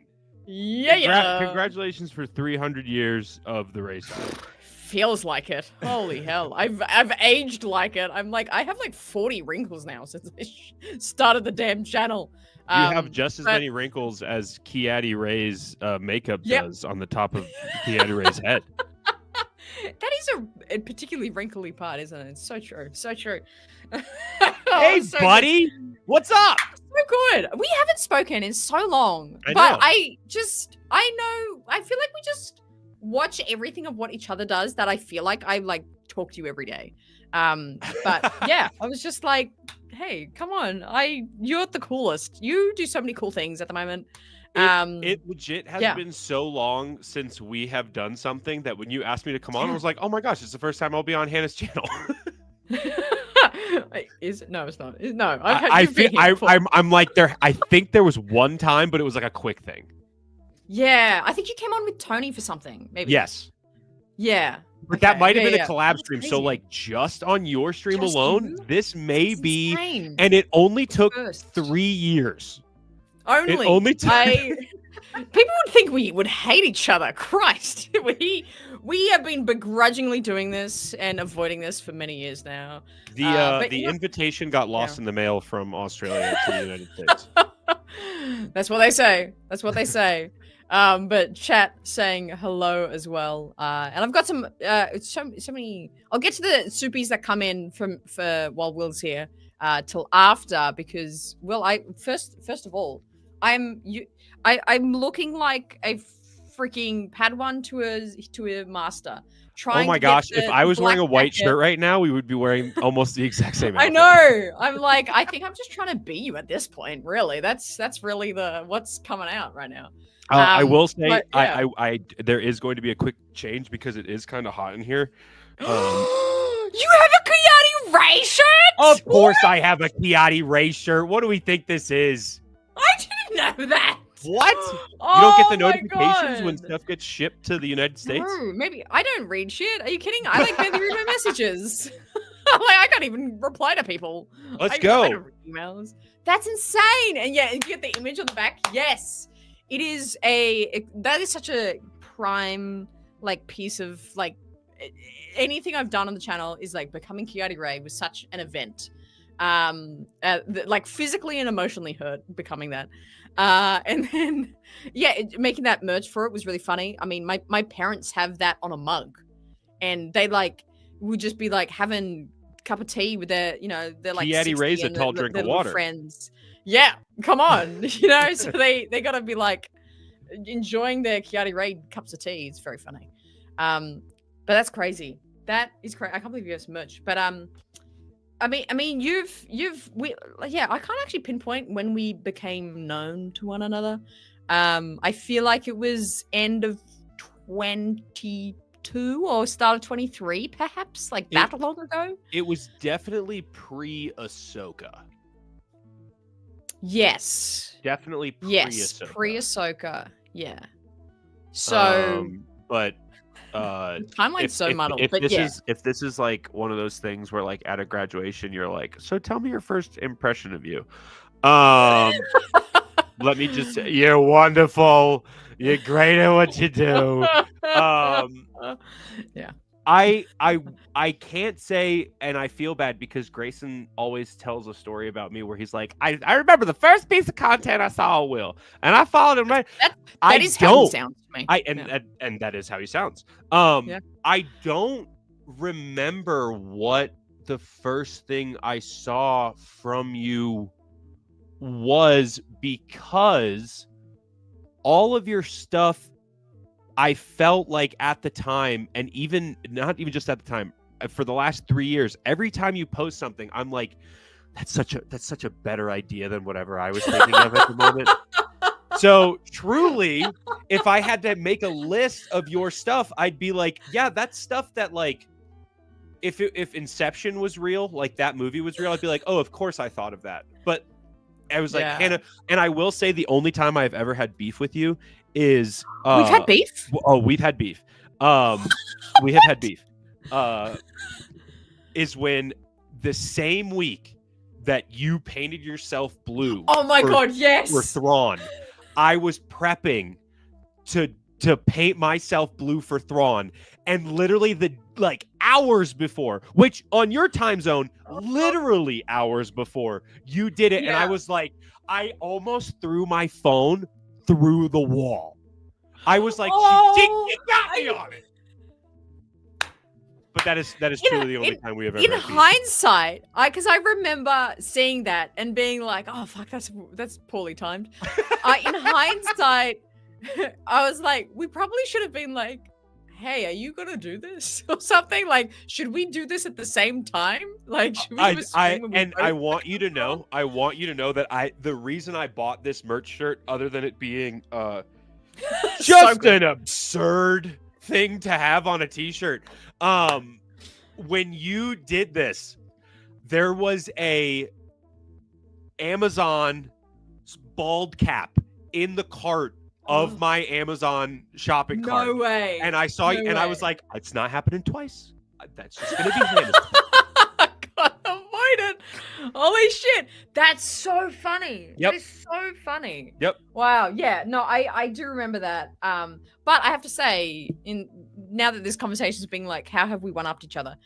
Yeah. Congratulations for 300 years of the RaeSide. Feels like it. Holy hell. I've aged like it. I'm like, I have like 40 wrinkles now since I started the damn channel. You have just as many wrinkles as Kiadi Ray's makeup does on the top of Kiadi Ray's head. That is a particularly wrinkly part, isn't it? It's so true. So true. Hey, so buddy. Good. What's up? So good. We haven't spoken in so long. I but know. I feel like we just watch everything of what each other does that I feel like I like talk to you every day. But yeah, I was just like, hey, come on. You're the coolest. You do so many cool things at the moment. It legit has been so long since we have done something that when you asked me to come on, I was like, oh my gosh, it's the first time I'll be on Hannah's channel. Is it? No, it's not. No, I'm like I think there was one time, but it was like a quick thing. Yeah, I think you came on with Tony for something, maybe. Yes. Yeah. But that might have been a collab stream. So like just on your stream Just alone, you? this may That's be insane. and it only took First. 3 years. Only. It only took People would think we would hate each other. Christ. We have been begrudgingly doing this and avoiding this for many years now. The invitation got lost in the mail from Australia to the United States. That's what they say. That's what they say. But chat saying hello as well. And I've got some so many. I'll get to the soupies that come in for while Will's here till after, because Will, first of all, I'm looking like a freaking Padawan to a master. Oh my gosh! If I was wearing a white shirt right now, we would be wearing almost the exact same outfit. I know. I'm like, I think I'm just trying to be you at this point. Really, that's really what's coming out right now. I will say, but, yeah. I there is going to be a quick change because it is kind of hot in here. You have a Kiadi Ray shirt? Of course, I have a Kiadi Ray shirt. What do we think this is? I didn't know that. What? Oh, you don't get the notifications when stuff gets shipped to the United States? No, maybe I don't read shit. Are you kidding? I like barely read my messages. Like I can't even reply to people. Let's go. I don't read emails. That's insane. And yeah, you get the image on the back. Yes. It is that is such a prime like piece of like anything I've done on the channel is like becoming Kiadi Ray was such an event. Like physically and emotionally hurt becoming that. And then making that merch for it was really funny. I mean, my parents have that on a mug, and they like would just be like having a cup of tea with their, they're like Kiadi Ray's a tall drink of water. Friends. Yeah, come on, so they gotta be like enjoying their Kiadi Ray cups of tea. It's very funny. But that's crazy. That is crazy. I can't believe you have some merch. But I mean, I can't actually pinpoint when we became known to one another. I feel like it was end of 22 or start of 23, perhaps, like that long ago. It was definitely pre-Ahsoka. Yes. Definitely pre-Ahsoka. Yes, pre-Ahsoka. Yeah. So, but timeline's so muddled. If but if this is like one of those things where like at a graduation you're like, so tell me your first impression of you. Let me just say, you're wonderful. You're great at what you do. Yeah. I can't say, and I feel bad because Grayson always tells a story about me where he's like, I remember the first piece of content I saw Will, and I followed him right. That is how he sounds to me. And that is how he sounds. I don't remember what the first thing I saw from you was because all of your stuff, I felt like at the time, and even not even just at the time, for the last 3 years, every time you post something, I'm like, that's such a better idea than whatever I was thinking of at the moment. So truly, if I had to make a list of your stuff, I'd be like, yeah, that's stuff that, like, if Inception was real, like that movie was real, I'd be like, oh, of course I thought of that. But I was like, Hannah, and I will say the only time I've ever had beef with you is we've had beef. Oh, we've had beef. We have had beef. Is when the same week that you painted yourself blue. Oh my God, yes. For Thrawn, I was prepping to paint myself blue for Thrawn, and literally hours before, which on your time zone, literally hours before you did it, and I was like, I almost threw my phone through the wall. I was like, she got me on it. But that is truly the only time we have ever. In hindsight, because I remember seeing that and being like, "Oh fuck, that's poorly timed." In hindsight, I was like, we probably should have been like, "Hey, are you gonna do this or something? Like, should we do this at the same time? Like, should we do a stream when I want you to know that the reason I bought this merch shirt, other than it being just an absurd thing to have on a t-shirt. When you did this, there was a Amazon bald cap in the cart of my Amazon shopping cart. No way. And I saw you, and I was like, it's not happening twice. That's just gonna be Hannah's. God, avoid it. Holy shit. That's so funny. Yep. That is so funny. Yep. Wow. Yeah. No, I do remember that. But I have to say, now that this conversation is being like, how have we one-upped each other?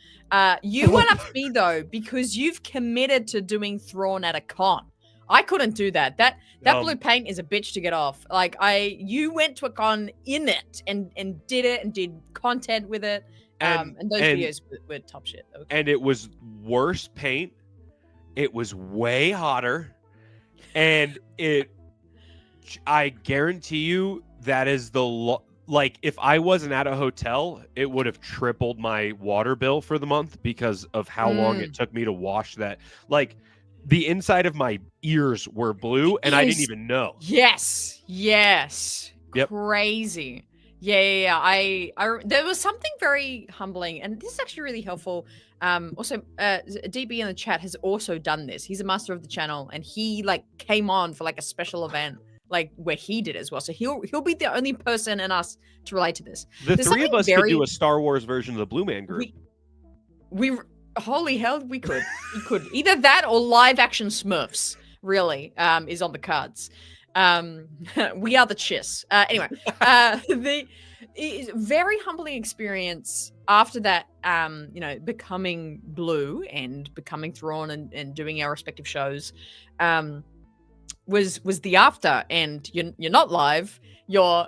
You one-upped me though, because you've committed to doing Thrawn at a con. I couldn't do that. That blue paint is a bitch to get off. Like you went to a con in it and did it and did content with it. And those videos were top shit. Okay. And it was worse paint. It was way hotter. And I guarantee you that is like, if I wasn't at a hotel, it would have tripled my water bill for the month because of how long it took me to wash that. Like, the inside of my ears were blue, and I didn't even know. Yes. Yep. Crazy. Yeah. I there was something very humbling, and this is actually really helpful. Also, DB in the chat has also done this. He's a master of the channel, and he came on for a special event, where he did as well. So he'll be the only person in us to relate to this. There's three of us could do a Star Wars version of the Blue Man Group. We holy hell, we could. We could either that or live action Smurfs. Really, is on the cards. We are the Chiss. Anyway, the very humbling experience after that. Becoming blue and becoming Thrawn and doing our respective shows. Was the after, and you're not live. You're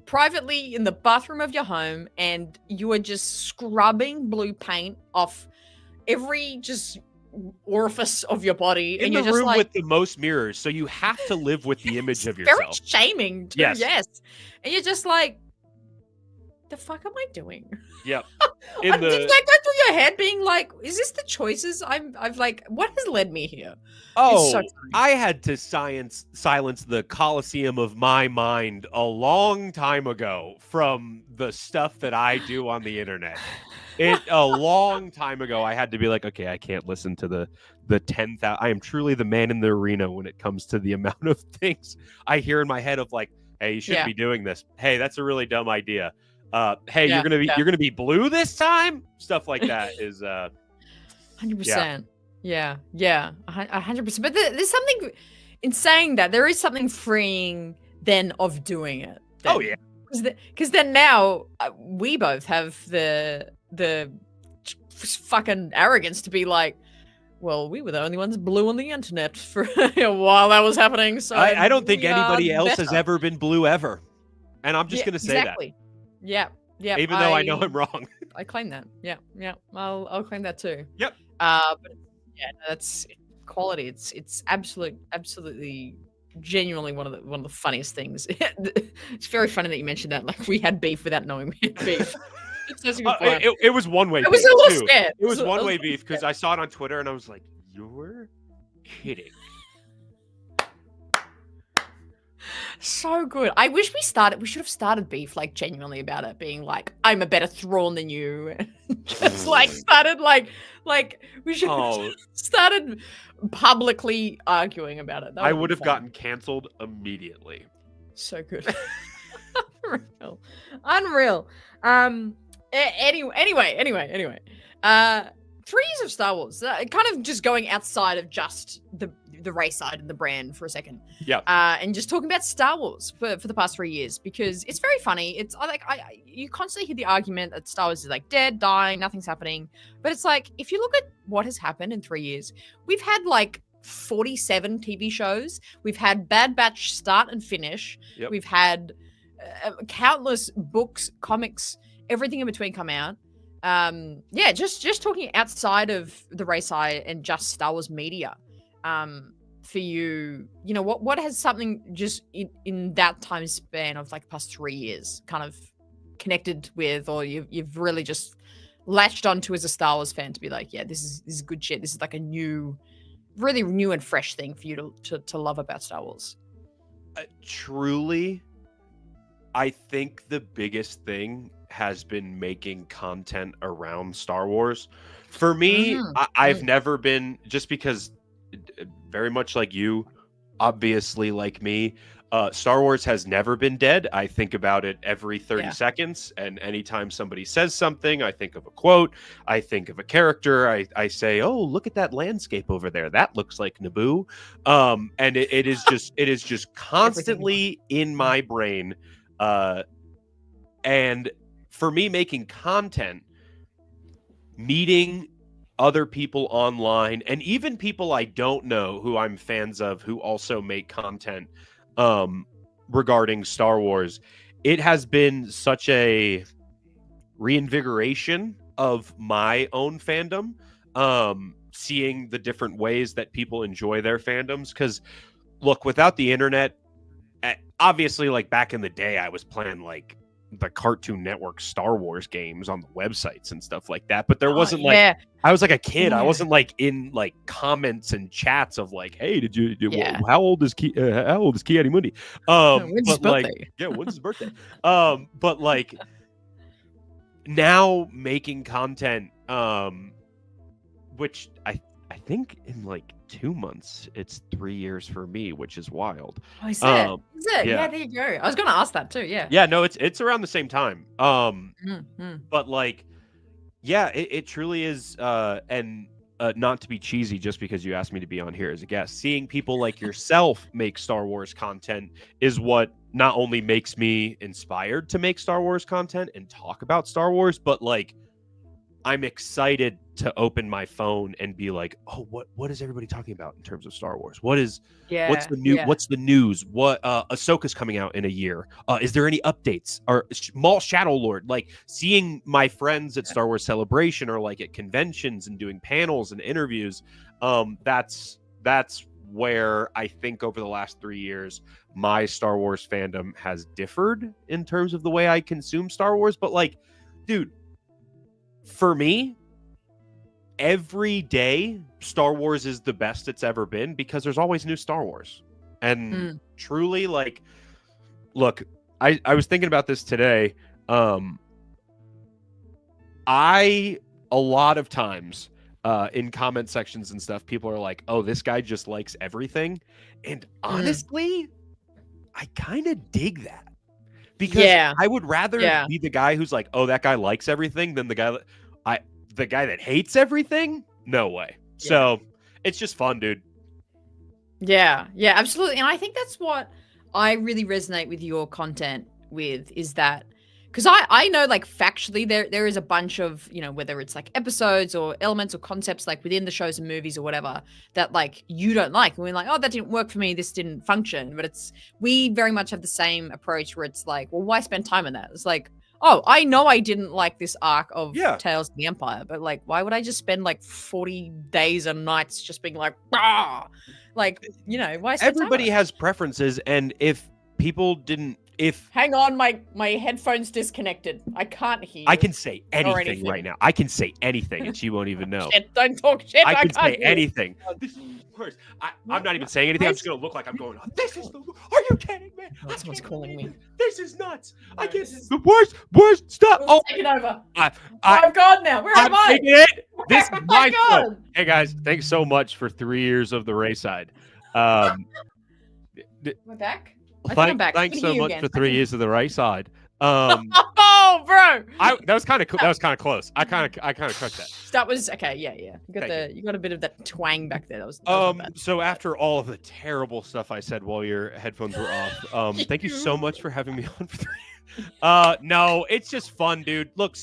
privately in the bathroom of your home, and you are just scrubbing blue paint off every just orifice of your body. In and the you're just room with the most mirrors, so you have to live with the image of yourself. Very shaming too. Yes. And you're just like, the fuck am I doing? Yep. Did that go through your head being like, is this the choices I've what has led me here? Oh, I had to silence the Colosseum of my mind a long time ago from the stuff that I do on the internet. A long time ago, I had to be like, okay, I can't listen to the 10,000. I am truly the man in the arena when it comes to the amount of things I hear in my head of like, hey, you shouldn't be doing this. Hey, that's a really dumb idea. Hey, you're gonna be blue this time. Stuff like that is 100%. Yeah, 100%. But there's something in saying that. There is something freeing then of doing it. Then. Oh yeah, because then now we both have the fucking arrogance to be like, well, we were the only ones blue on the internet for while that was happening. So I don't think anybody else has ever been blue ever, and I'm just gonna say that. Yeah. Even though I know I'm wrong. I claim that. Yeah. I'll claim that too. Yep. But yeah, that's quality. It's absolutely genuinely one of the funniest things. It's very funny that you mentioned that. Like, we had beef without knowing we had beef. It was one-way. I was a little scared. It was one-way beef because I saw it on Twitter and I was like, "You're kidding." So good. I wish we should have started beef like genuinely about it, being like, I'm a better Thrawn than you. Just like started like we should have started publicly arguing about it. I would have gotten canceled immediately. So good. Unreal. Anyway. 3 years of Star Wars. Kind of just going outside of just the RaeSide and the brand for a second. Yeah. And just talking about Star Wars for the past 3 years, because it's very funny. It's like you constantly hear the argument that Star Wars is like dead, dying, nothing's happening. But it's like, if you look at what has happened in 3 years, we've had like 47 TV shows. We've had Bad Batch start and finish. Yep. We've had countless books, comics, everything in between come out. Just talking outside of the RaeSide and just Star Wars media, for you know, what has something just in that time span of like the past 3 years kind of connected with, or you've really just latched onto as a Star Wars fan to be like, yeah, this is good shit. This is like a really new and fresh thing for you to love about Star Wars. Truly, I think the biggest thing has been making content around Star Wars. For me, I've never been, just because very much like you, obviously like me, Star Wars has never been dead. I think about it every 30 seconds, and anytime somebody says something, I think of a quote, I think of a character, I say, oh, look at that landscape over there. That looks like Naboo. And it is just constantly in my brain. And for me, making content, meeting other people online, and even people I don't know who I'm fans of who also make content regarding Star Wars, it has been such a reinvigoration of my own fandom, seeing the different ways that people enjoy their fandoms. Because look, without the internet, obviously, like back in the day, I was playing like the Cartoon Network Star Wars games on the websites and stuff like that, but there wasn't like, I was like a kid. I wasn't like in like comments and chats of like, hey, did you how old is Ki-Adi-Mundi? When's his birthday? When's his birthday? But like now making content, which I think in like 2 months it's 3 years for me, which is wild. Oh, is it? Yeah, there you go. I was gonna ask that too. Yeah, no, it's around the same time. But like, yeah, it truly is. And not to be cheesy, just because you asked me to be on here as a guest, seeing people like yourself make Star Wars content is what not only makes me inspired to make Star Wars content and talk about Star Wars, but like, I'm excited to open my phone and be like, oh, what is everybody talking about in terms of Star Wars? What's the news? What Ahsoka's coming out in a year? Is there any updates? Or Maul Shadow Lord? Like, seeing my friends at Star Wars Celebration or like at conventions and doing panels and interviews, that's where I think over the last 3 years my Star Wars fandom has differed in terms of the way I consume Star Wars. But like, dude, for me, every day Star Wars is the best it's ever been, because there's always new Star Wars. And truly, like, look, I was thinking about this today. A lot of times in comment sections and stuff, people are like, oh, this guy just likes everything. And honestly, I kind of dig that. Because I would rather be the guy who's like, oh, that guy likes everything, than the guy that hates everything. No way. So it's just fun, dude. Yeah, absolutely. And I think that's what I really resonate with your content with, is that, because I know, like, factually there is a bunch of, you know, whether it's like episodes or elements or concepts like within the shows and movies or whatever that like you don't like, and we're like, oh, that didn't work for me, this didn't function. But we very much have the same approach where it's like, well, why spend time on that? It's like, oh, I know I didn't like this arc of Yeah. Tales of the Empire, but like, why would I just spend like 40 days and nights just being like, bah! Like, you know, why? Everybody has preferences, and if people didn't, hang on, my headphones disconnected. I can't hear. I can say anything right now. I can say anything, and she won't even know. Shit, don't talk shit. I can can't say hear. anything. This is worse. I'm not even saying anything. I'm just gonna look like I'm going. This is the. Are you kidding me? Someone's calling me. This is nuts. I get the worst. Stop. Oh, take it over. I've gone now. Where am I? taking it. This is my show. God. Hey guys, thanks so much for 3 years of the RaeSide. We're back. I think I'm back. Thanks so much for 3 years of the RaeSide. Oh, bro! That was kind of close. I kind of crushed that. That was okay. Yeah. You got a bit of that twang back there. That was So after all of the terrible stuff I said while your headphones were off, thank you so much for having me on for 3 years. No, it's just fun, dude. Look,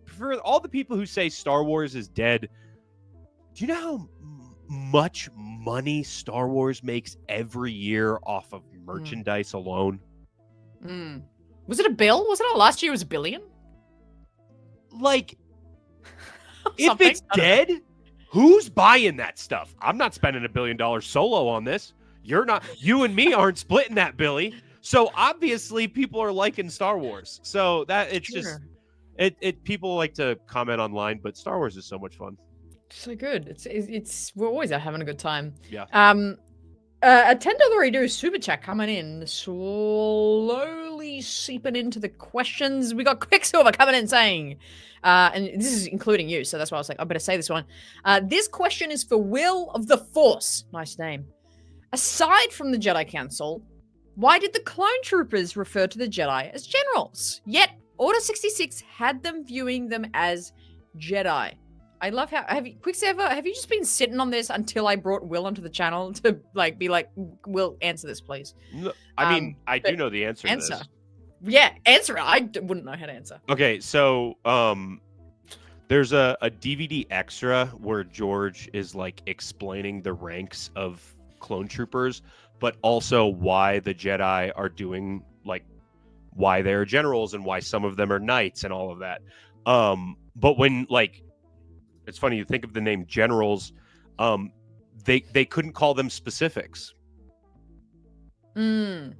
for all the people who say Star Wars is dead, do you know how much money Star Wars makes every year off of merchandise alone? Was it a bill? Was it last year? Was $1 billion? Like, if it's dead, who's buying that stuff? I'm not spending $1 billion solo on this. You're not. You and me aren't splitting that, Billy. So obviously, people are liking Star Wars. So that it's just people like to comment online, but Star Wars is so much fun. So good. It's we're always out having a good time. Yeah. A $10 super chat coming in, slowly seeping into the questions. We got Quicksilver coming in saying, and this is including you, so that's why I was like, I better say this one. This question is for Will of the Force. Nice name. Aside from the Jedi Council, why did the clone troopers refer to the Jedi as generals? Yet Order 66 had them viewing them as Jedi. I love how Quicksilver, have you just been sitting on this until I brought Will onto the channel to like be like, Will, answer this, please? No, I mean, I do know the answer to this. Yeah, answer it. I wouldn't know how to answer. Okay, so there's a DVD extra where George is like explaining the ranks of clone troopers, but also why the Jedi are doing like why they're generals and why some of them are knights and all of that. But when like it's funny, you think of the name generals, they couldn't call them specifics. Oh.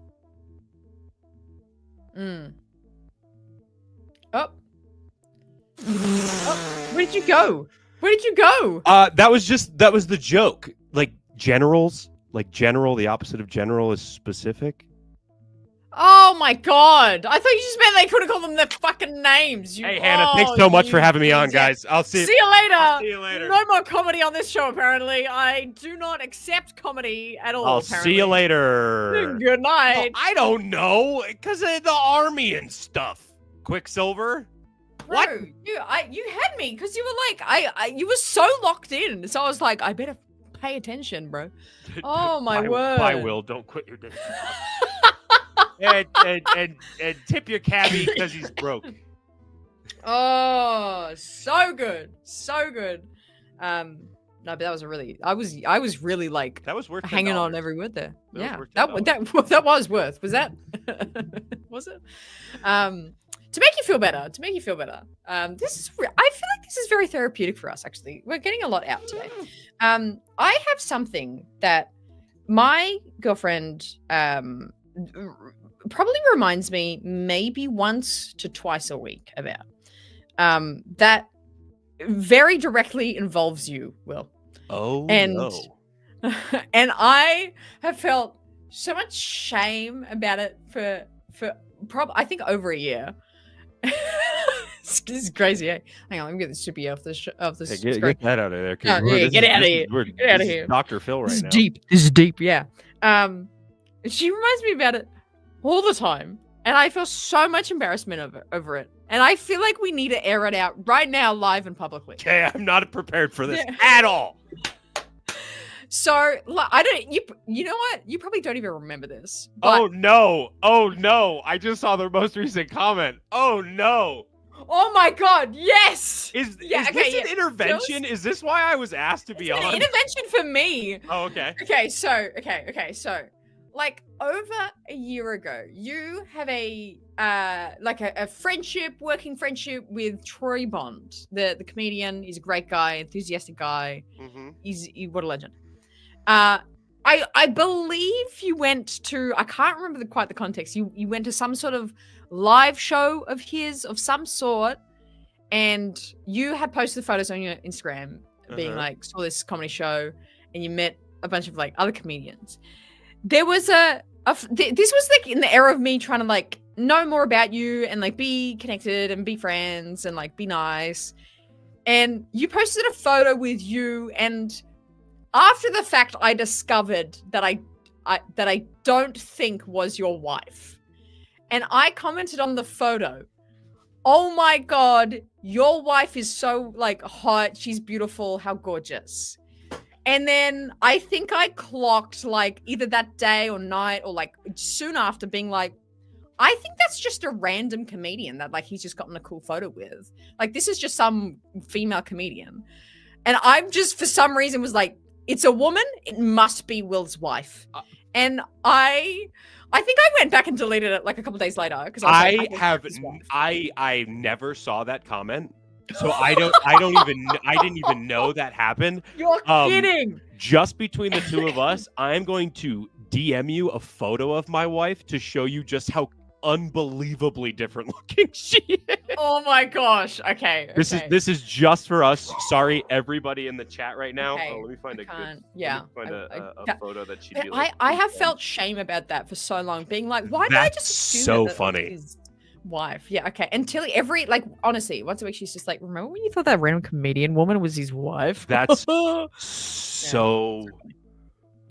Where did you go? Where did you go? That was the joke. Like generals, like general, the opposite of general is specific. Oh my god! I thought you just meant they couldn't call them their fucking names. Hey Hannah, thanks so much for having me on, guys. I'll see you later. I'll see you later. No more comedy on this show, apparently. I do not accept comedy at all. I'll see you later. Good night. Oh, I don't know, because of the army and stuff. Quicksilver. Bro, what? You had me because you were like you were so locked in. So I was like, I better pay attention, bro. Oh my word. Bye, Will. Don't quit your day. and tip your cabbie because he's broke. Oh, so good, so good. No, but that was a really. I was really like that was worth hanging on every word there. That that was worth. Was that? Was it? To make you feel better. This is. I feel like this is very therapeutic for us. Actually, we're getting a lot out today. I have something that my girlfriend probably reminds me maybe once to twice a week about that very directly involves you, Will. Oh, and no. And I have felt so much shame about it for I think over a year. This is crazy. Eh? Hang on, let me get the sippy off this Hey, get that out of there. Get out of here. Get out of here. Dr. Phil right now. This is deep. Yeah. She reminds me about it all the time, and I feel so much embarrassment over it. And I feel like we need to air it out right now, live and publicly. Okay, I'm not prepared for this at all. So I don't. You know what? You probably don't even remember this. Oh no! I just saw the most recent comment. Oh no! Oh my god! Yes. Is this an intervention? Is this why I was asked to be on? An intervention for me. Oh, okay. Okay. So like over a year ago, you have a working friendship with Troy Bond, the comedian. He's a great guy, enthusiastic guy. What a legend. I believe you went to, I can't remember quite the context. You went to some sort of live show of his of some sort, and you had posted photos on your Instagram being like, saw this comedy show, and you met a bunch of like other comedians. There was this was like in the era of me trying to like know more about you and like be connected and be friends and like be nice. And you posted a photo with you, and after the fact, I discovered that I don't think was your wife. And I commented on the photo, "Oh my God, your wife is so like hot. She's beautiful. How gorgeous." And then I think I clocked like either that day or night or like soon after being like, I think that's just a random comedian that like he's just gotten a cool photo with. Like this is just some female comedian. And I'm just for some reason was like, it's a woman. It must be Will's wife. And I think I went back and deleted it like a couple days later because I never saw that comment. So I didn't even know that happened. You're kidding. Just between the two of us, I'm going to DM you a photo of my wife to show you just how unbelievably different looking she is. Oh my gosh. Okay. This is just for us. Sorry, everybody in the chat right now. Okay. Oh, let me find a photo that she'd be like. I have felt shame about that for so long, being like, why did I just assume so that funny. His wife? Yeah, okay. Until honestly, once a week she's just like, remember when you thought that random comedian woman was his wife? That's so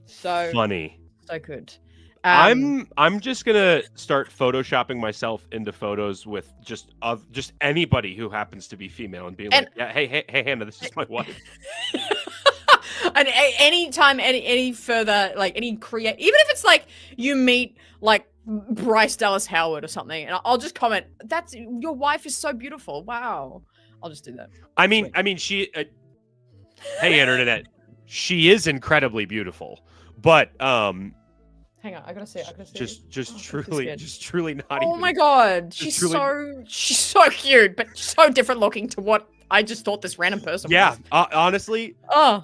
funny. So good. I'm just gonna start photoshopping myself into photos with just anybody who happens to be female and being like, yeah, hey Hannah, this is my wife. And anytime any further like any even if it's like you meet like Bryce Dallas Howard or something, and I'll just comment, that's your wife is so beautiful. Wow. I'll just do that. I mean she hey internet, she is incredibly beautiful, but hang on, I gotta see it. Just truly not. Oh my God, she's so cute, but so different looking to what I just thought this random person was. Yeah, honestly,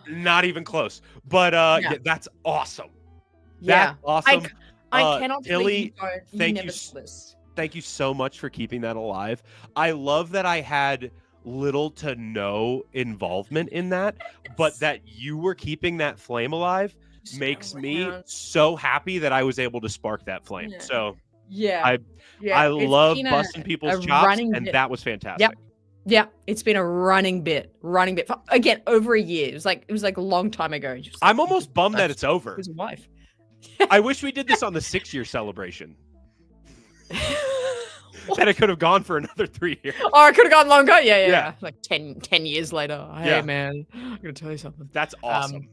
not even close. But yeah, that's awesome. Yeah, that's awesome. I cannot Tilly, believe thank you so much for keeping that alive. I love that I had little to no involvement in that, but that you were keeping that flame alive makes me so happy that I was able to spark that flame. Yeah. So I love busting people's chops, and that was fantastic. Yeah, it's been a running bit for, again, over a year. It was like a long time ago. I'm almost bummed that it's over. His wife. I wish we did this on the 6-year celebration. That it could have gone for another 3 years. Oh, it could have gone longer. Yeah. Like 10 years later. Hey man, I'm gonna tell you something. That's awesome.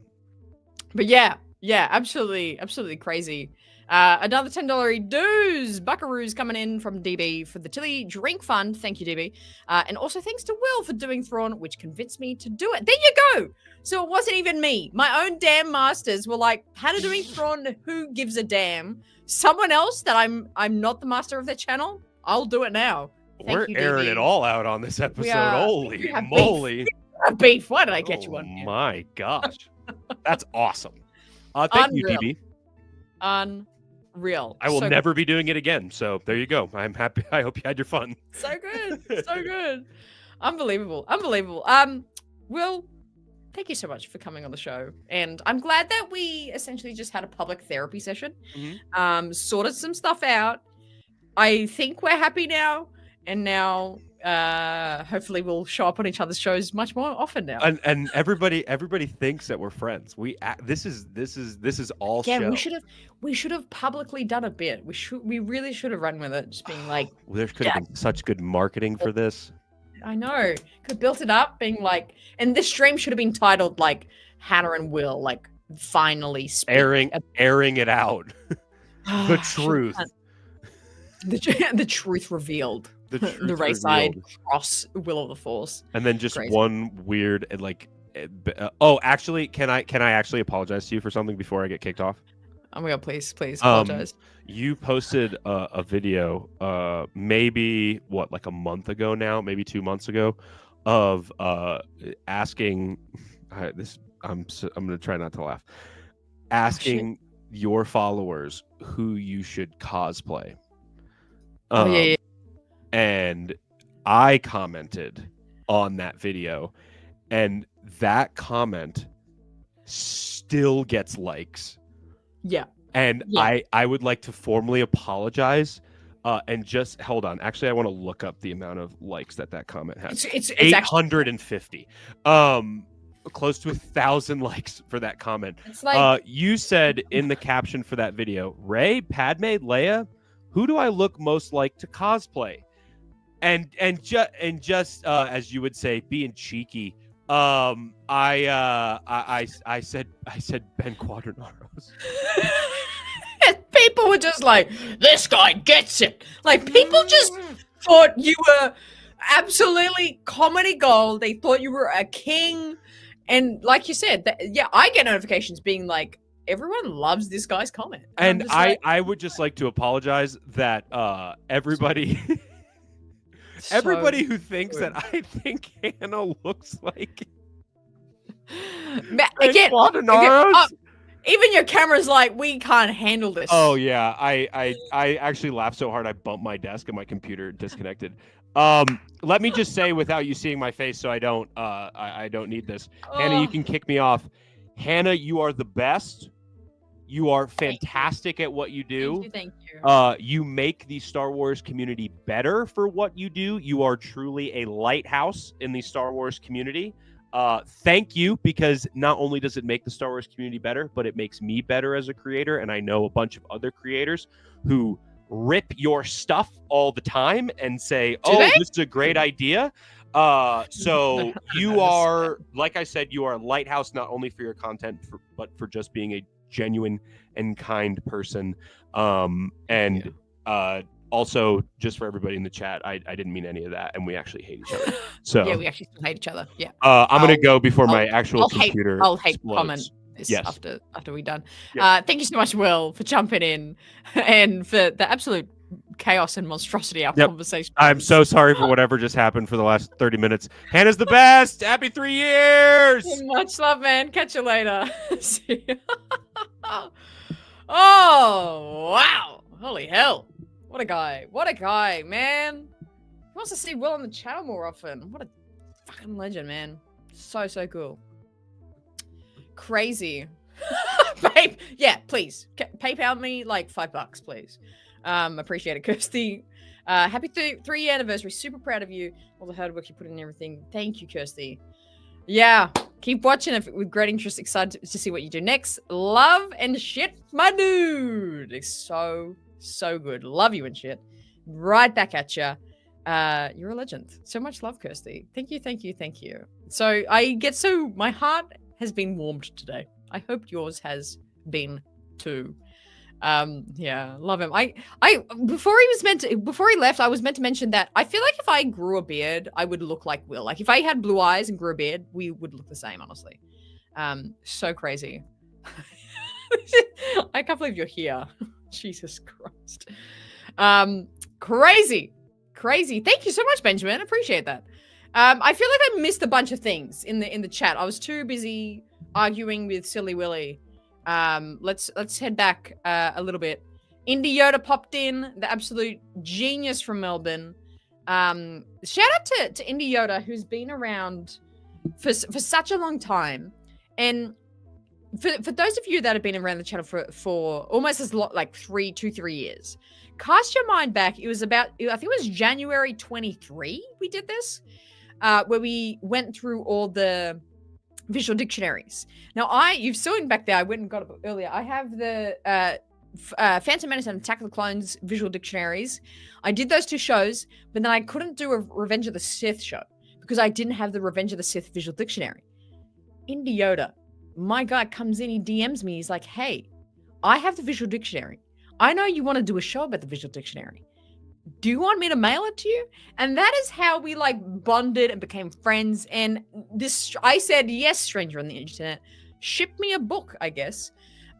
But yeah, absolutely crazy. Another $10 dues buckaroos coming in from DB for the Tilly Drink Fund. Thank you, DB. And also thanks to Will for doing Thrawn, which convinced me to do it. There you go. So it wasn't even me. My own damn masters were like, Hannah doing Thrawn, who gives a damn? Someone else that I'm not the master of their channel, I'll do it now. We're airing it all out on this episode. Holy moly. Beef. Why did I get you on here? My gosh. That's awesome. Thank you, DB. Unreal. I will never be doing it again. So there you go. I'm happy. I hope you had your fun. So good. So good. Unbelievable. Will, thank you so much for coming on the show. And I'm glad that we essentially just had a public therapy session. Sorted some stuff out. I think we're happy now. And now hopefully we'll show up on each other's shows much more often now. And everybody thinks that we're friends. This is all show. We should have publicly done a bit. We really should have run with it, just being like, there could have been such good marketing for this. I know. Could have built it up, being like, and this stream should have been titled like Hannah and Will like finally speak. airing it out. The truth. The truth revealed. The RaeSide cross Will of the Force. And then just one weird actually, can I actually apologize to you for something before I get kicked off? Oh my god, please apologize. You posted a video, maybe like a month ago now, maybe 2 months ago, of asking. I'm gonna try not to laugh. Asking your followers who you should cosplay. Yeah. And I commented on that video, and that comment still gets likes. Yeah. And I would like to formally apologize. And just hold on. Actually, I want to look up the amount of likes that comment has. It's 850. Close to 1,000 likes for that comment. It's like you said in the caption for that video, Rey, Padme, Leia, who do I look most like to cosplay? And just as you would say, being cheeky, I said Ben Quadranaros. People were just like, this guy gets it. Like, people just thought you were absolutely comedy gold. They thought you were a king. And like you said, I get notifications being like, everyone loves this guy's comment. And I would just like to apologize that everybody everybody who thinks that I think Hannah looks like again, even your camera's like, we can't handle this. Oh yeah, I actually laughed so hard I bumped my desk and my computer disconnected. Let me just say, without you seeing my face, so I don't need this. Hannah, you can kick me off. Hannah, you are the best. You are fantastic at what you do. Thank you. You make the Star Wars community better for what you do. You are truly a lighthouse in the Star Wars community. Thank you, because not only does it make the Star Wars community better, but it makes me better as a creator. And I know a bunch of other creators who rip your stuff all the time and say, this is a great idea. So you are, like I said, you are a lighthouse, not only for your content, but for just being a genuine and kind person. Also, just for everybody in the chat, I didn't mean any of that, and we actually hate each other. So yeah, we actually still hate each other. Yeah. I'm gonna go before my actual computer. I'll hate explodes. comment this after we're done. Yeah. Thank you so much, Will, for jumping in and for the absolute chaos and monstrosity our conversation. I'm so sorry for whatever just happened for the last 30 minutes. Hannah's the best. Happy 3 years. Much love, man. Catch you later. See ya. Oh wow! Holy hell! What a guy, man. He wants to see Will on the channel more often. What a fucking legend, man. So cool. Crazy. Babe, yeah, please. PayPal me like $5, please. Appreciate it, Kirsty. Happy 3-year anniversary. Super proud of you. All the hard work you put in and everything. Thank you, Kirsty. Yeah, keep watching it with great interest. Excited to see what you do next. Love and shit, my dude. It's so good. Love you and shit. Right back at you. You're a legend. So much love, Kirsty. Thank you. So my heart has been warmed today. I hope yours has been too. Yeah, love him. Before he left, I was meant to mention that I feel like if I grew a beard, I would look like Will. Like if I had blue eyes and grew a beard, we would look the same, honestly. So crazy. I can't believe you're here. Jesus Christ. Crazy. Thank you so much, Benjamin. Appreciate that. I feel like I missed a bunch of things in the chat. I was too busy arguing with Silly Willy. Let's head back a little bit. Indie Yoda popped in, the absolute genius from Melbourne. Shout out to Indie Yoda, who's been around for such a long time. And for those of you that have been around the channel for almost as long, like 3 years, cast your mind back. It was about, I think it was January 23 we did this, where we went through all the visual dictionaries. Now, you've seen back there, I went and got it earlier. I have the Phantom Menace and Attack of the Clones visual dictionaries. I did those 2 shows, but then I couldn't do a Revenge of the Sith show because I didn't have the Revenge of the Sith visual dictionary. Indie Yoda, my guy, comes in, he DMs me, he's like, hey, I have the visual dictionary. I know you want to do a show about the visual dictionary. Do you want me to mail it to you? And that is how we like bonded and became friends. And I said, yes, stranger on the internet, ship me a book, I guess.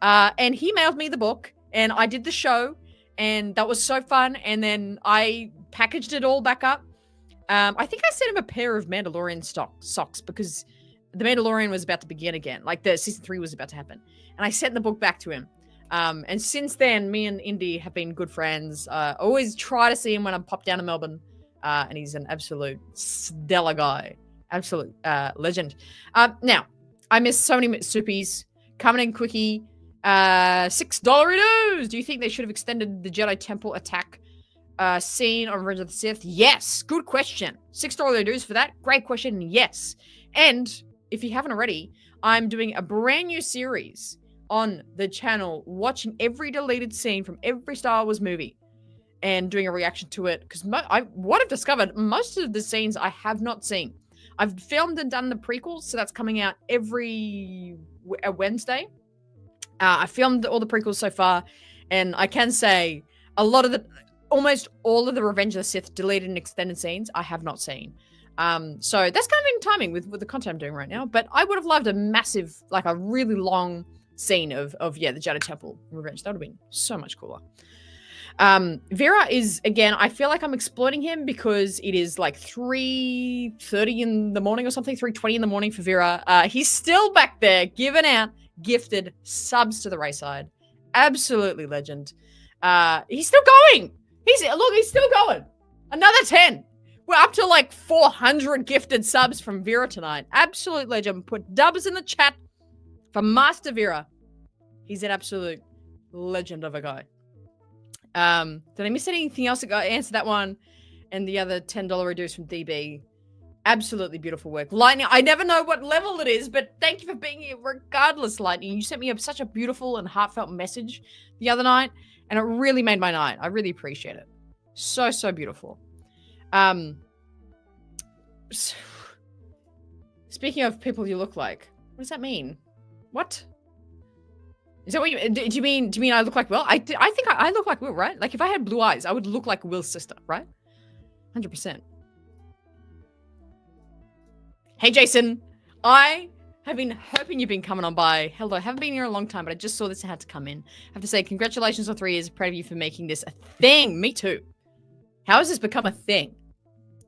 And he mailed me the book, and I did the show, and that was so fun. And then I packaged it all back up. I think I sent him a pair of Mandalorian socks because the Mandalorian was about to begin again. Like the season 3 was about to happen. And I sent the book back to him. And since then, me and Indy have been good friends. I always try to see him when I pop down to Melbourne. And he's an absolute stellar guy. Absolute legend. Now, I miss so many Soupies. Coming in quickie. $6 dues. Do you think they should have extended the Jedi Temple attack scene on Revenge of the Sith? Yes. Good question. $6 dues for that? Great question. Yes. And if you haven't already, I'm doing a brand new series on the channel, watching every deleted scene from every Star Wars movie and doing a reaction to it. Because what I've discovered, most of the scenes I have not seen. I've filmed and done the prequels, so that's coming out every Wednesday. I filmed all the prequels so far, and I can say almost all of the Revenge of the Sith deleted and extended scenes I have not seen. So that's kind of in timing with the content I'm doing right now. But I would have loved a massive, like a really long scene of the Jedi Temple Revenge. That would have been so much cooler. Vera is, again, I feel like I'm exploiting him because it is like 3:30 in the morning or something, 3:20 in the morning for Vera. He's still back there giving out gifted subs to the RaeSide. Absolutely legend. He's still going. He's still going. Another 10. We're up to like 400 gifted subs from Vera tonight. Absolute legend. Put dubs in the chat for Master Vera. He's an absolute legend of a guy. Did I miss anything else? I answered that one. And the other $10 reduce from DB. Absolutely beautiful work. Lightning, I never know what level it is, but thank you for being here regardless, Lightning. You sent me such a beautiful and heartfelt message the other night, and it really made my night. I really appreciate it. So, so beautiful. Speaking of people you look like, what does that mean? What? Is that what you do? You mean I look like Will? I think I look like Will, right? Like if I had blue eyes, I would look like Will's sister, right? 100%. Hey, Jason. I have been hoping you've been coming on by. Hello, I haven't been here a long time, but I just saw this and had to come in. I have to say, congratulations on 3 years. Proud of you for making this a thing. Me too. How has this become a thing?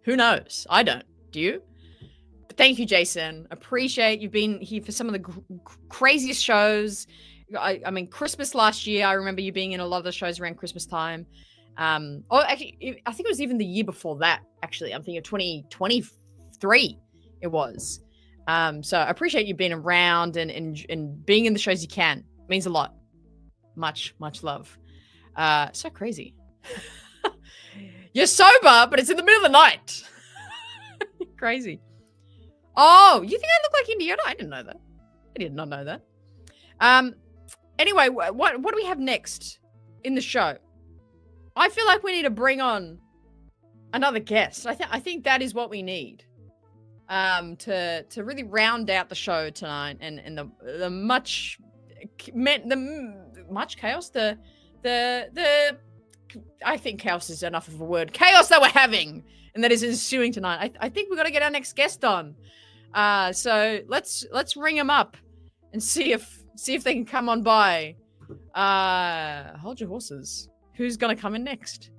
Who knows? I don't. Do you? But thank you, Jason. Appreciate you've been here for some of the craziest shows. I mean, Christmas last year, I remember you being in a lot of the shows around Christmas time. Actually, I think it was even the year before that, actually. I'm thinking of 2023 it was. So I appreciate you being around and being in the shows you can. It means a lot. Much, much love. So crazy. You're sober, but it's in the middle of the night. Crazy. Oh, you think I look like Indiana? I didn't know that. I did not know that. Anyway, what do we have next in the show? I feel like we need to bring on another guest. I think that is what we need to really round out the show tonight and the much chaos. The I think chaos is enough of a word. Chaos that we're having and that is ensuing tonight. I think we've got to get our next guest on. So let's ring him up and see if they can come on by. Hold your horses. Who's gonna come in next?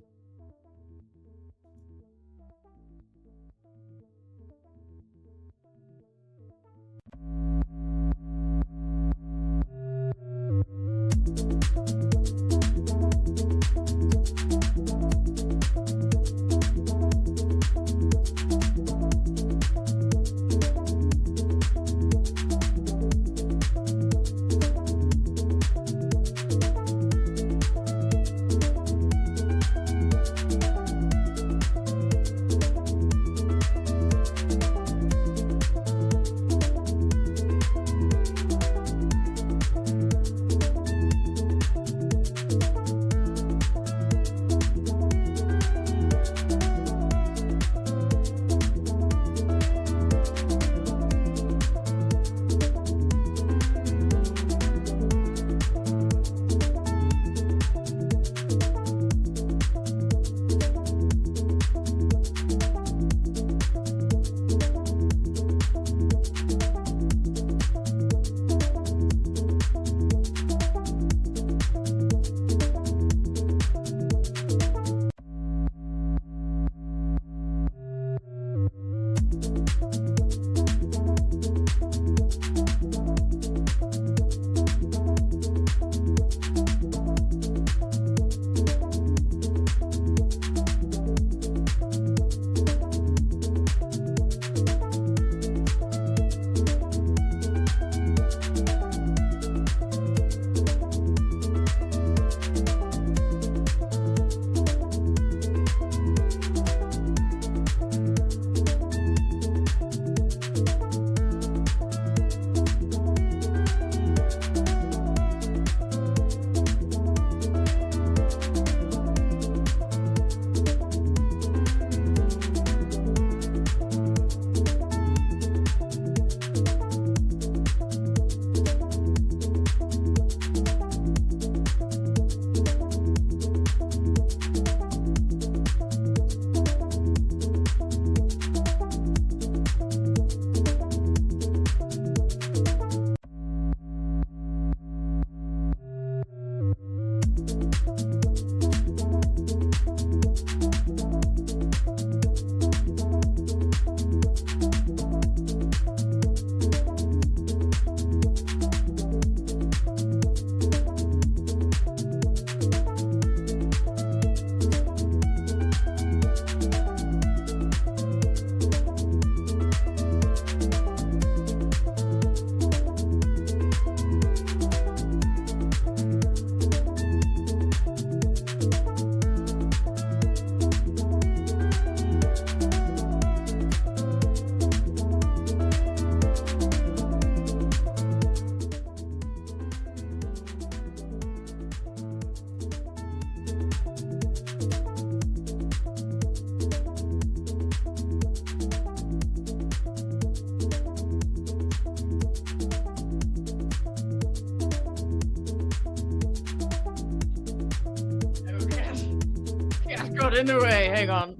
got in the way. Hang on.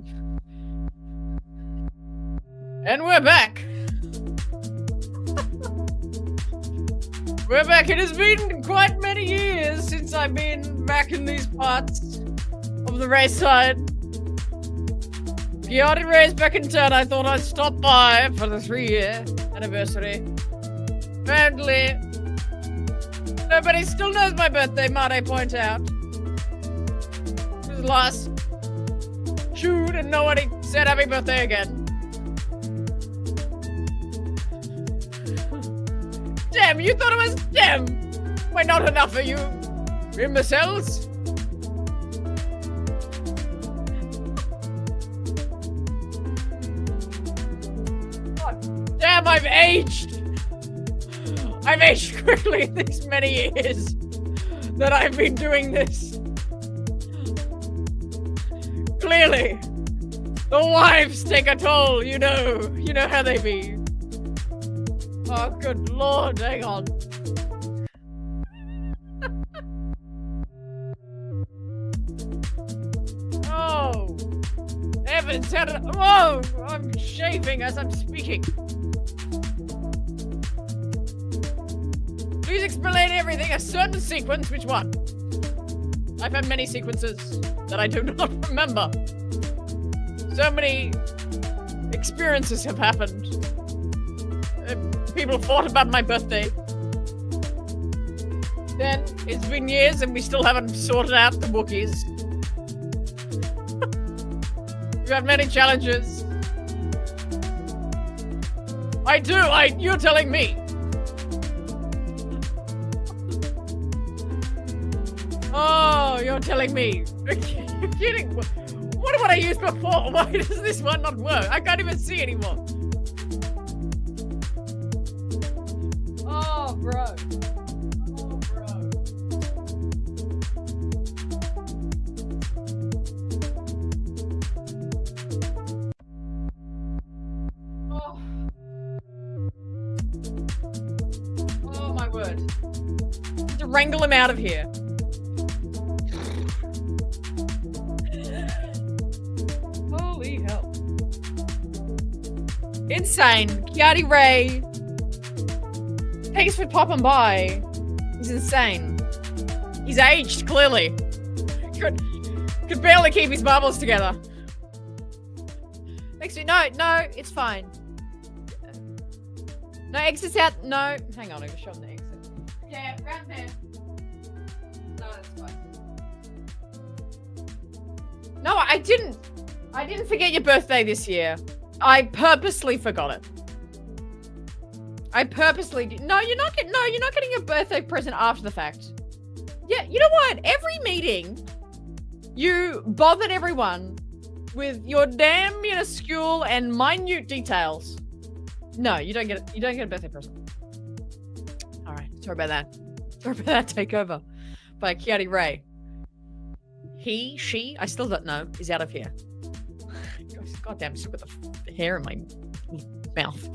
And we're back. We're back. It has been quite many years since I've been back in these parts of the RaeSide. Kiari Rae's back in town. I thought I'd stop by for the 3-year anniversary. Apparently, nobody still knows my birthday, might I point out. It was last June and nobody said happy birthday again. Damn, you thought it was damn. Why not enough of you imbeciles? God damn, I've aged. I've aged quickly in these many years that I've been doing this. Clearly, the wives take a toll, you know how they be. Oh, good lord, hang on. Oh, heavens, how did I... Whoa, I'm shaving as I'm speaking. Please explain everything. A certain sequence. Which one? I've had many sequences that I do not remember. So many experiences have happened. People fought about my birthday. Then it's been years and we still haven't sorted out the Wookiees. We've had many challenges. You're telling me. Oh, you're telling me. You're kidding. What did I use before? Why does this one not work? I can't even see anymore. Oh, bro. Oh, bro. Oh. Oh, my word. To wrangle him out of here. Holy hell. Insane. Kiari Rae. Thanks for popping by. He's insane. He's aged, clearly. Could barely keep his marbles together. Thanks for... No, it's fine. No, exit's out. No. Hang on, I just showed the exit. Yeah, round there. No, that's fine. No, I didn't forget your birthday this year. I purposely forgot it. I purposely did. No, you're not getting a birthday present after the fact. Yeah, you know what? Every meeting, you bothered everyone with your damn minuscule and minute details. No, you don't get a birthday present. All right, sorry about that. Sorry about that takeover by Kiari Rae. He, she, I still don't know, is out of here. Goddamn, still got the hair in my mouth.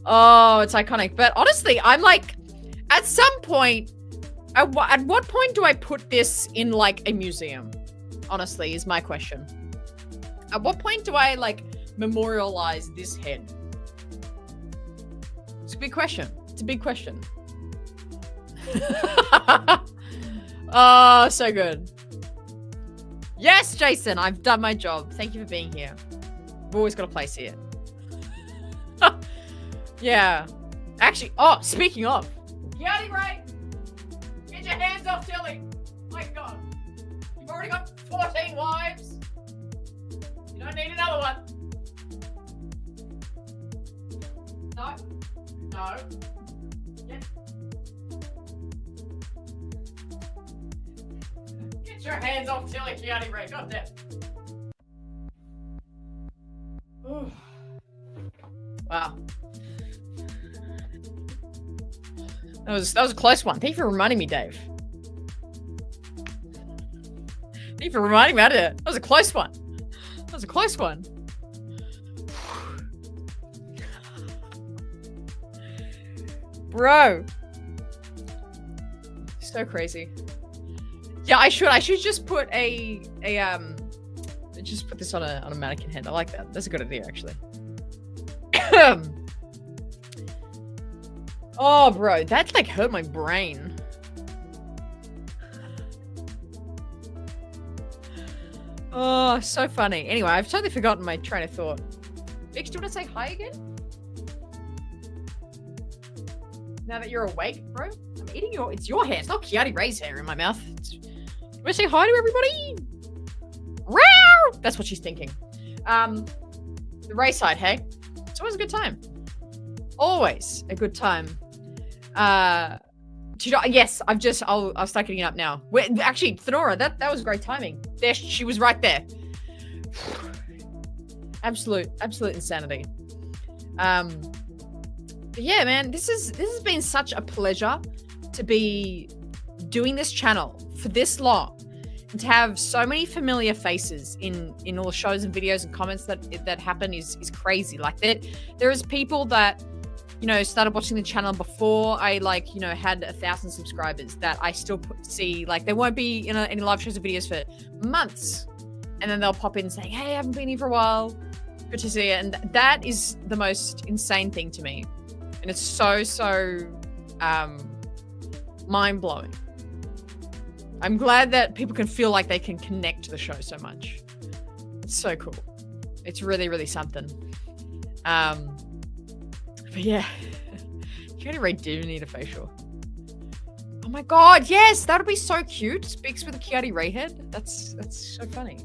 Oh, it's iconic. But honestly, I'm like, at some point, at what point do I put this in like a museum? Honestly, is my question. At what point do I like memorialize this head? It's a big question. It's a big question. Oh, so good. Yes, Jason, I've done my job. Thank you for being here. We've always got a place here. Yeah. Actually, oh, speaking of. Kiari Rae, get your hands off Tilly. My God. You've already got 14 wives. You don't need another one. No. No. Get your hands off Tilly, Kiari Rae. God damn. Ooh. Wow. That was a close one. Thank you for reminding me, Dave. Thank you for reminding me. That was a close one. That was a close one. Bro. So crazy. Yeah, I should just put just put this on a mannequin head. I like that. That's a good idea, actually. Oh, bro, that like hurt my brain. Oh, so funny. Anyway, I've totally forgotten my train of thought. Vix, do you want to say hi again? Now that you're awake, bro? I'm eating it's your hair. It's not Kiati Ray's hair in my mouth. Do you want to say hi to everybody? Row! That's what she's thinking. The RaeSide, hey? It's always a good time. Always a good time. Yes, I'll start getting it up now. Actually, Thenora, that was great timing. There, she was right there. Absolute insanity. But yeah, man, this has been such a pleasure to be doing this channel for this long and to have so many familiar faces in all the shows and videos and comments that happen is crazy. Like there is people that, you know, started watching the channel before I had 1,000 subscribers that I still see, like, they won't be in any live shows or videos for months. And then they'll pop in saying, hey, I haven't been here for a while. Good to see you. And that is the most insane thing to me. And it's so mind-blowing. I'm glad that people can feel like they can connect to the show so much. It's so cool. It's really, really something. But yeah, Kiati Ray do need a facial. Oh my god, yes, that would be so cute. Speaks with a Kiati Ray head. That's so funny.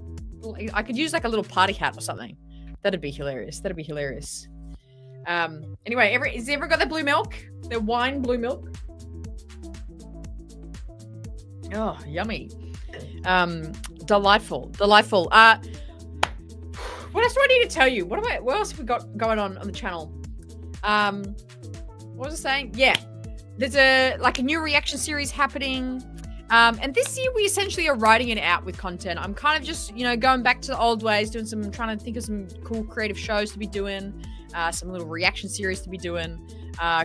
I could use like a little party hat or something. That'd be hilarious. Anyway, has everyone got their blue milk? Their wine blue milk? Oh, yummy. Delightful. What else do I need to tell you? What else have we got going on the channel? What was I saying? Yeah, there's a new reaction series happening. And this year we essentially are writing it out with content. I'm kind of just, going back to the old ways, trying to think of some cool creative shows to be doing, some little reaction series to be doing.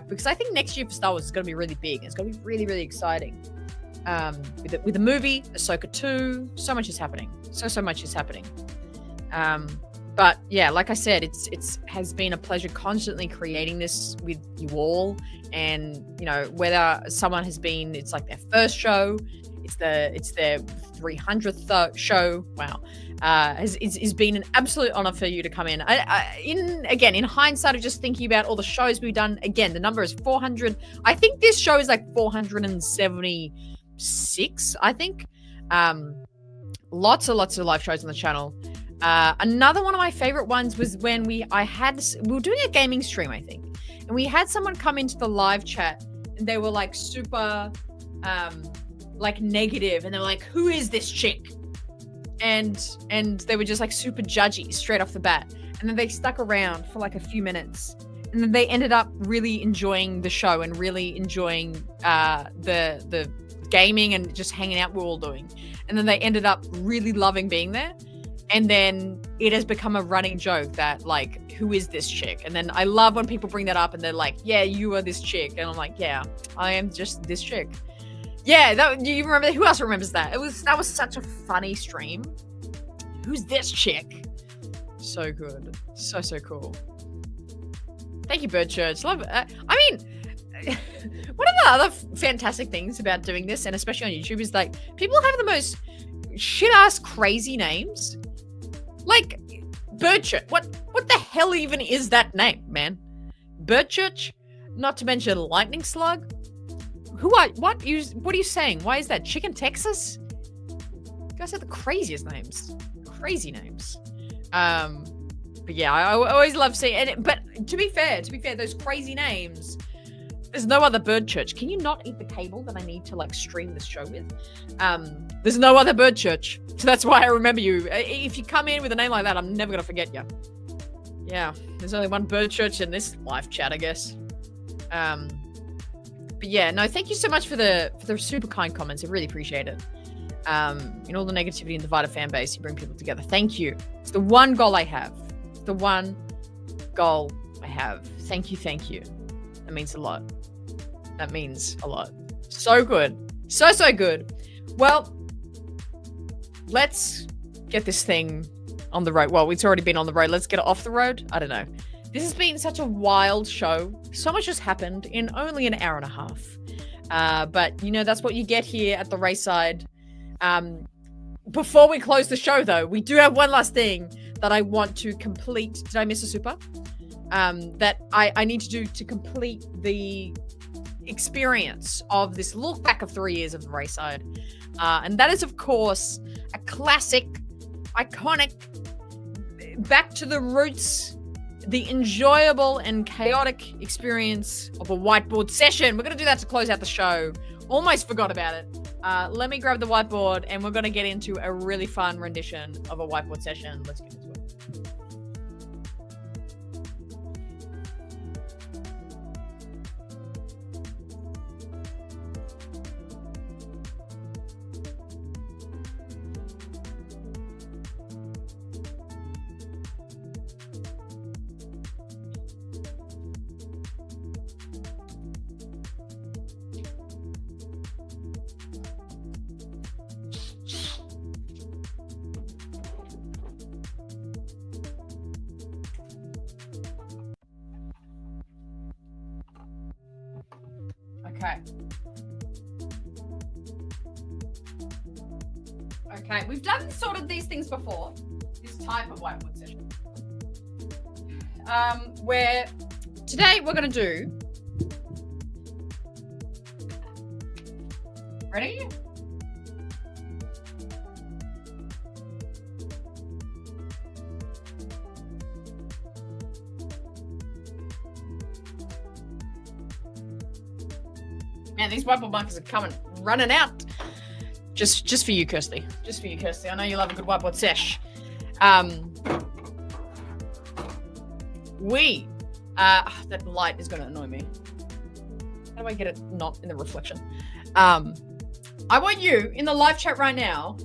Because I think next year for Star Wars is going to be really big. It's going to be really, really exciting. With the movie, Ahsoka 2, so much is happening. So much is happening. But yeah, like I said, it's has been a pleasure constantly creating this with you all. And whether someone it's like their first show, it's their 300th show. Wow, it's been an absolute honor for you to come in. In hindsight of just thinking about all the shows we've done, again, the number is 400. I think this show is like 476. I think lots of live shows on the channel. Another one of my favorite ones was when we were doing a gaming stream, I think, and we had someone come into the live chat and they were like super negative, and they were like, who is this chick? And they were just like super judgy straight off the bat. And then they stuck around for like a few minutes, and then they ended up really enjoying the show and really enjoying the gaming and just hanging out we're all doing. And then they ended up really loving being there. And then it has become a running joke that, like, who is this chick? And then I love when people bring that up and they're like, yeah, you are this chick. And I'm like, yeah, I am just this chick. Yeah, do you remember? Who else remembers that? That was such a funny stream. Who's this chick? So good. So cool. Thank you, Bird Church. Love it. One of the other fantastic things about doing this, and especially on YouTube, is like people have the most shit-ass crazy names. Like Birdchurch. What the hell even is that name, man? Birdchurch? Not to mention Lightning Slug? What are you saying? Why is that? Chicken Texas? You guys have the craziest names. Crazy names. But yeah, I always love seeing it. But to be fair, those crazy names, there's no other Birdchurch. Can you not eat the cable that I need to like stream this show with? There's no other Birdchurch. So that's why I remember you. If you come in with a name like that, I'm never going to forget you. Yeah, there's only one Birdchurch in this live chat, I guess. But yeah, no, thank you so much for the super kind comments. I really appreciate it. In all the negativity and divided fan base, you bring people together. Thank you. It's the one goal I have. Thank you. That means a lot. So good. So good. Well, let's get this thing on the road. Well, it's already been on the road. Let's get it off the road. I don't know. This has been such a wild show. So much has happened in only an hour and a half. But, you know, that's what you get here at the RaeSide. Before we close the show, though, we do have one last thing that I want to complete. Did I miss a super? That I need to do to complete the experience of this look back of 3 years of the RaeSide. And that is, of course, a classic, iconic, back to the roots, the enjoyable and chaotic experience of a whiteboard session. We're going to do that to close out the show. Almost forgot about it. Let me grab the whiteboard and we're going to get into a really fun rendition of a whiteboard session. Let's get into it. Okay, we've done sort of these things before, this type of whiteboard session. Where today we're going to do... Ready? Man, these whiteboard markers are coming, running out. Just for you, Kirsty. Just for you, Kirsty. I know you love a good whiteboard sesh. That light is going to annoy me. How do I get it not in the reflection? I want you in the live chat right now.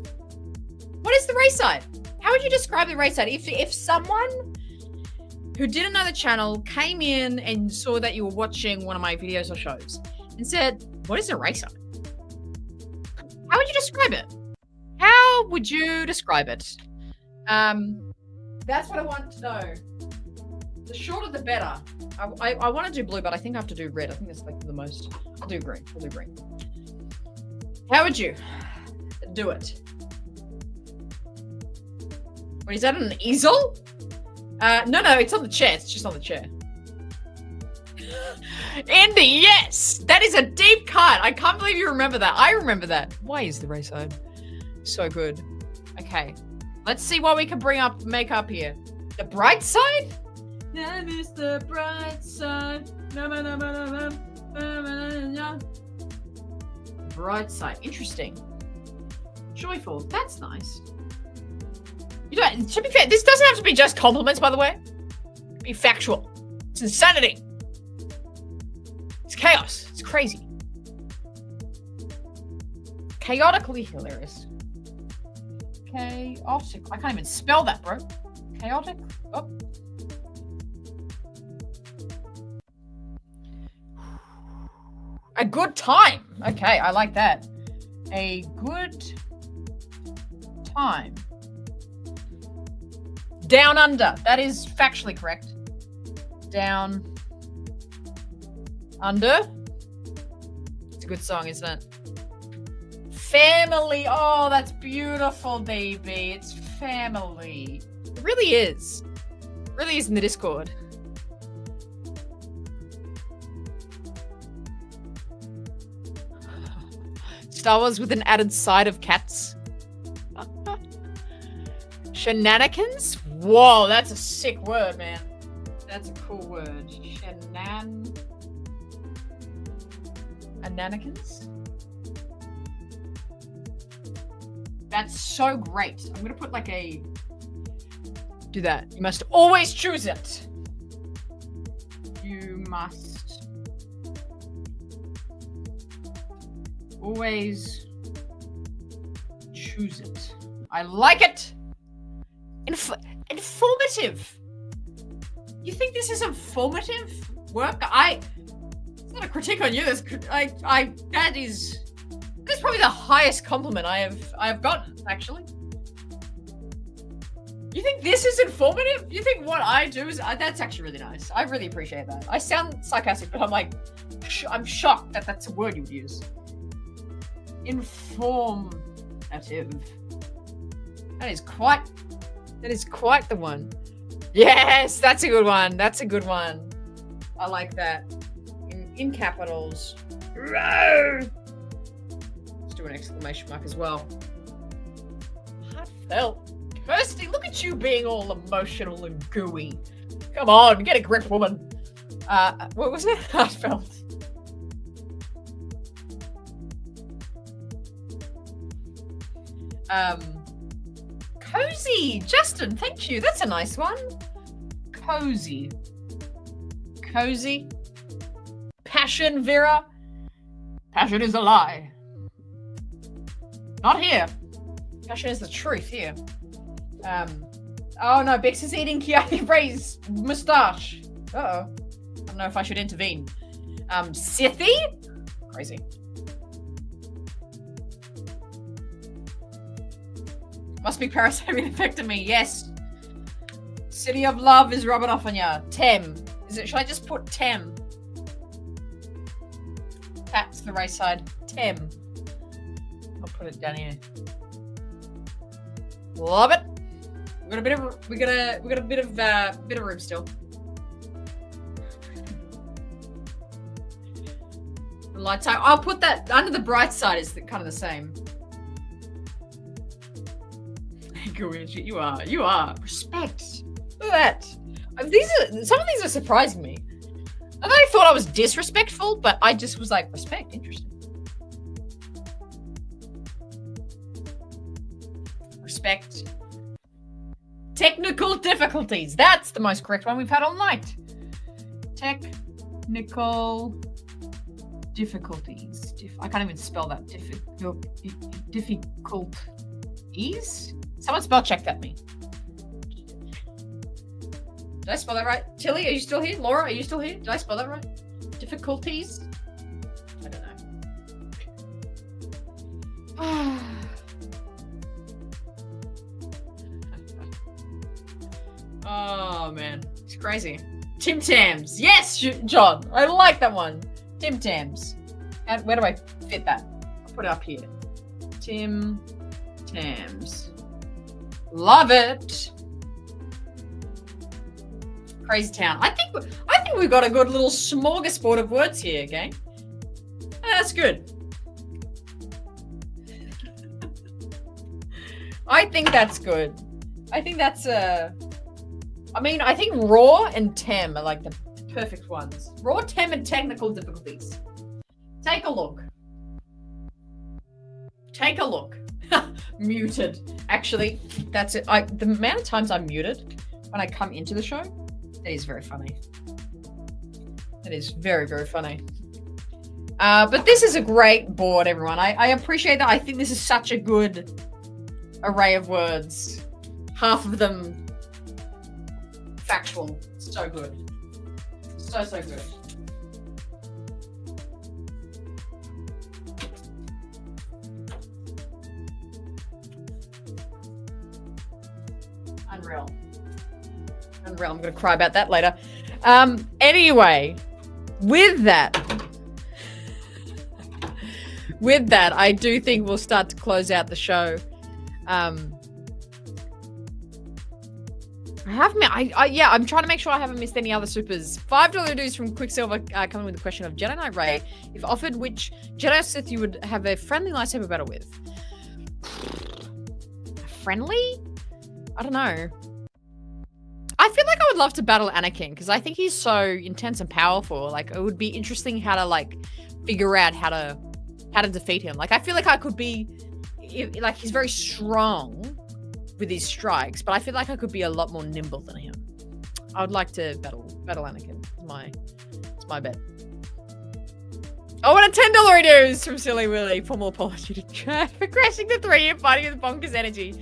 What is the RaeSide? How would you describe the RaeSide? If someone who didn't know the channel came in and saw that you were watching one of my videos or shows and said, "What is the RaeSide?" How would you describe it? How would you describe it? That's what I want to know. The shorter, the better. I want to do blue, but I think I have to do red. I think that's like the most. I'll do green. I'll do green. How would you do it? Wait, is that an easel? No, it's on the chair. It's just on the chair. Andy, yes! That is a deep cut. I can't believe you remember that. I remember that. Why is the RaeSide so good? Okay. Let's see what we can make up here. The bright side? I miss the bright side. Bright side. Interesting. Joyful. That's nice. You know, to be fair, this doesn't have to be just compliments, by the way. Be factual. It's insanity. It's chaos. It's crazy. Chaotically hilarious. Chaotic. I can't even spell that, bro. Chaotic. Oh. A good time. Okay, I like that. A good time. Down under. That is factually correct. Down under. It's a good song, isn't it? Family. Oh, that's beautiful, baby. It's family. It really is. It really is in the Discord. Star Wars with an added side of cats. Shenanigans? Whoa, that's a sick word, man. That's a cool word. Shenanigans? That's so great. I'm gonna put like a... Do that. You must always choose it. You must always choose it. I like it. Informative. You think this is informative work? It's not a critique on you. That's probably the highest compliment I have gotten, actually. You think this is informative? You think what I do is that's actually really nice. I really appreciate that. I sound sarcastic, but I'm like, I'm shocked that that's a word you would use. Informative. That is quite the one. Yes, that's a good one. That's a good one. I like that. In capitals. Let's do an exclamation mark as well. Heartfelt. Kirsty, look at you being all emotional and gooey. Come on, get a grip, woman. What was it? Heartfelt. Cozy. Justin, thank you. That's a nice one. Cozy. Cozy. Passion, Vera. Passion is a lie. Not here. Passion is the truth here. Oh no, Bix is eating Keanu Ray's moustache. Uh-oh. I don't know if I should intervene. Sithy? Crazy. Must be Paris having affected me, yes. City of Love is rubbing off on ya. Tem. Should I just put Tem? That's the RaeSide. Tem. I'll put it down here. Love it. We got a bit of room still. The light side. I'll put that under the bright side is kind of the same. You are. Respect. Look at that. Some of these are surprising me. I thought I thought I was disrespectful, but I just was like, respect. Interesting. Respect. Technical difficulties. That's the most correct one we've had all night. Technical difficulties. I can't even spell that. Difficulties? Someone spell check at me. Did I spell that right? Tilly, are you still here? Laura, are you still here? Did I spell that right? Difficulties? I don't know. Oh, man. It's crazy. Tim Tams. Yes, John. I like that one. Tim Tams. Where do I fit that? I'll put it up here. Tim Tams. Love it. Crazy Town. I think we've got a good little smorgasbord of words here, gang. That's good. I think that's good. I think that's I think raw and tem are like the perfect ones. Raw, tem, and technical difficulties. Take a look. Take a look. Muted. Actually, that's it. The amount of times I'm muted when I come into the show, that is very funny. That is very, very funny. But this is a great board, everyone. I appreciate that. I think this is such a good array of words. Half of them factual. So good. So good. Unreal. I'm going to cry about that later. Anyway, with that, I do think we'll start to close out the show. I'm trying to make sure I haven't missed any other supers. $5 dues from Quicksilver coming with the question of Jedi Knight Rey. If offered, which Jedi Sith you would have a friendly lightsaber battle with? Friendly? I don't know. I feel like I would love to battle Anakin because I think he's so intense and powerful. Like, it would be interesting how to figure out how to defeat him. Like, I feel like I could be he's very strong with his strikes, but I feel like I could be a lot more nimble than him. I would like to battle Anakin. It's my bet. Oh, and a $10 dues from Silly Willy. Formal apology to Chad for crashing the 3-year party with bonkers energy.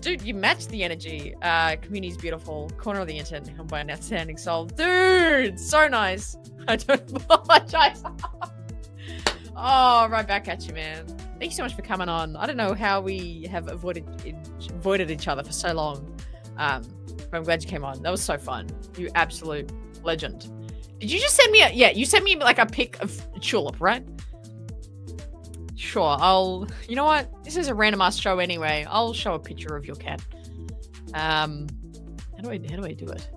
Dude, you matched the energy. Community's beautiful. Corner of the internet held by an outstanding soul. Dude, so nice. I don't apologize. Oh, right back at you, man. Thank you so much for coming on. I don't know how we have avoided each other for so long. But I'm glad you came on. That was so fun. You absolute legend. Did you just send me you sent me like a pic of Tulip, right? Sure, you know what? This is a random ass show anyway. I'll show a picture of your cat. How do I do it?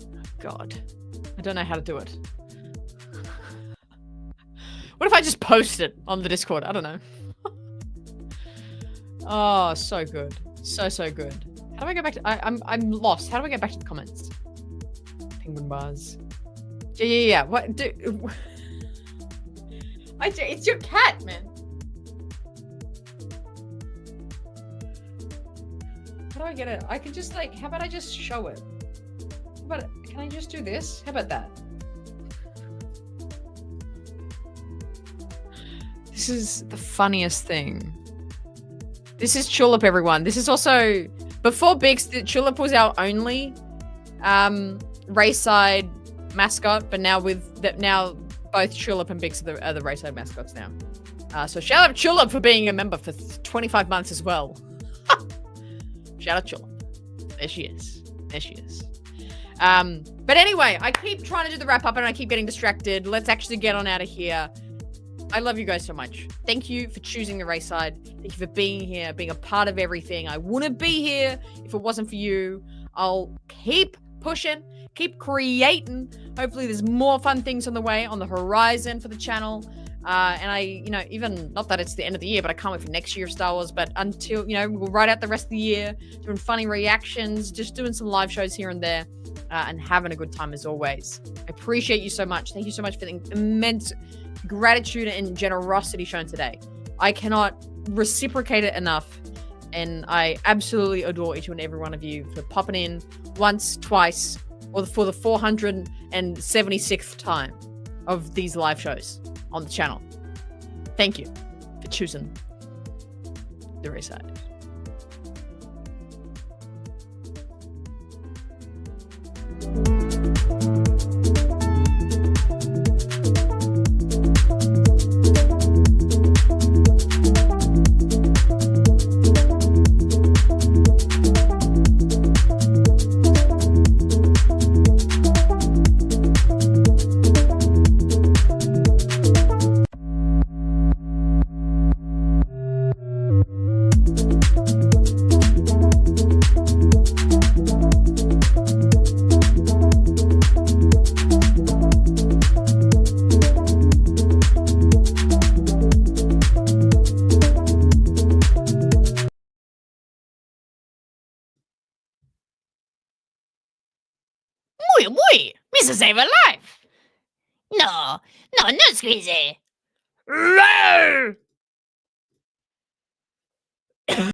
Oh, God. I don't know how to do it. What if I just post it on the Discord? I don't know. Oh, so good. So good. How do I go back to... I'm lost. How do I get back to the comments? Penguin bars. Yeah. What? It's your cat, man. How do I get it? I can just like... How about I just show it? Can I just do this? How about that? This is the funniest thing. This is Tulip, everyone. This is also... Before Bix, Tulip was our only RaeSide mascot, but now both Tulip and Bix are the RaeSide mascots now. So shout out Tulip for being a member for 25 months as well. Shout out Tulip. There she is. But anyway, I keep trying to do the wrap up and I keep getting distracted. Let's actually get on out of here. I love you guys so much. Thank you for choosing the RaeSide. Thank you for being here, being a part of everything. I wouldn't be here if it wasn't for you. I'll keep pushing, keep creating. Hopefully there's more fun things on the way, on the horizon for the channel. And I, even, not that it's the end of the year, but I can't wait for next year of Star Wars. But until, we'll ride out the rest of the year, doing funny reactions, just doing some live shows here and there, and having a good time as always. I appreciate you so much. Thank you so much for the immense gratitude and generosity shown today. I cannot reciprocate it enough. And I absolutely adore each and every one of you for popping in once, twice, or for the 476th time of these live shows on the channel. Thank you for choosing the RaeSide. Muy, Mr. Save a Life. No, squeezy. Roar!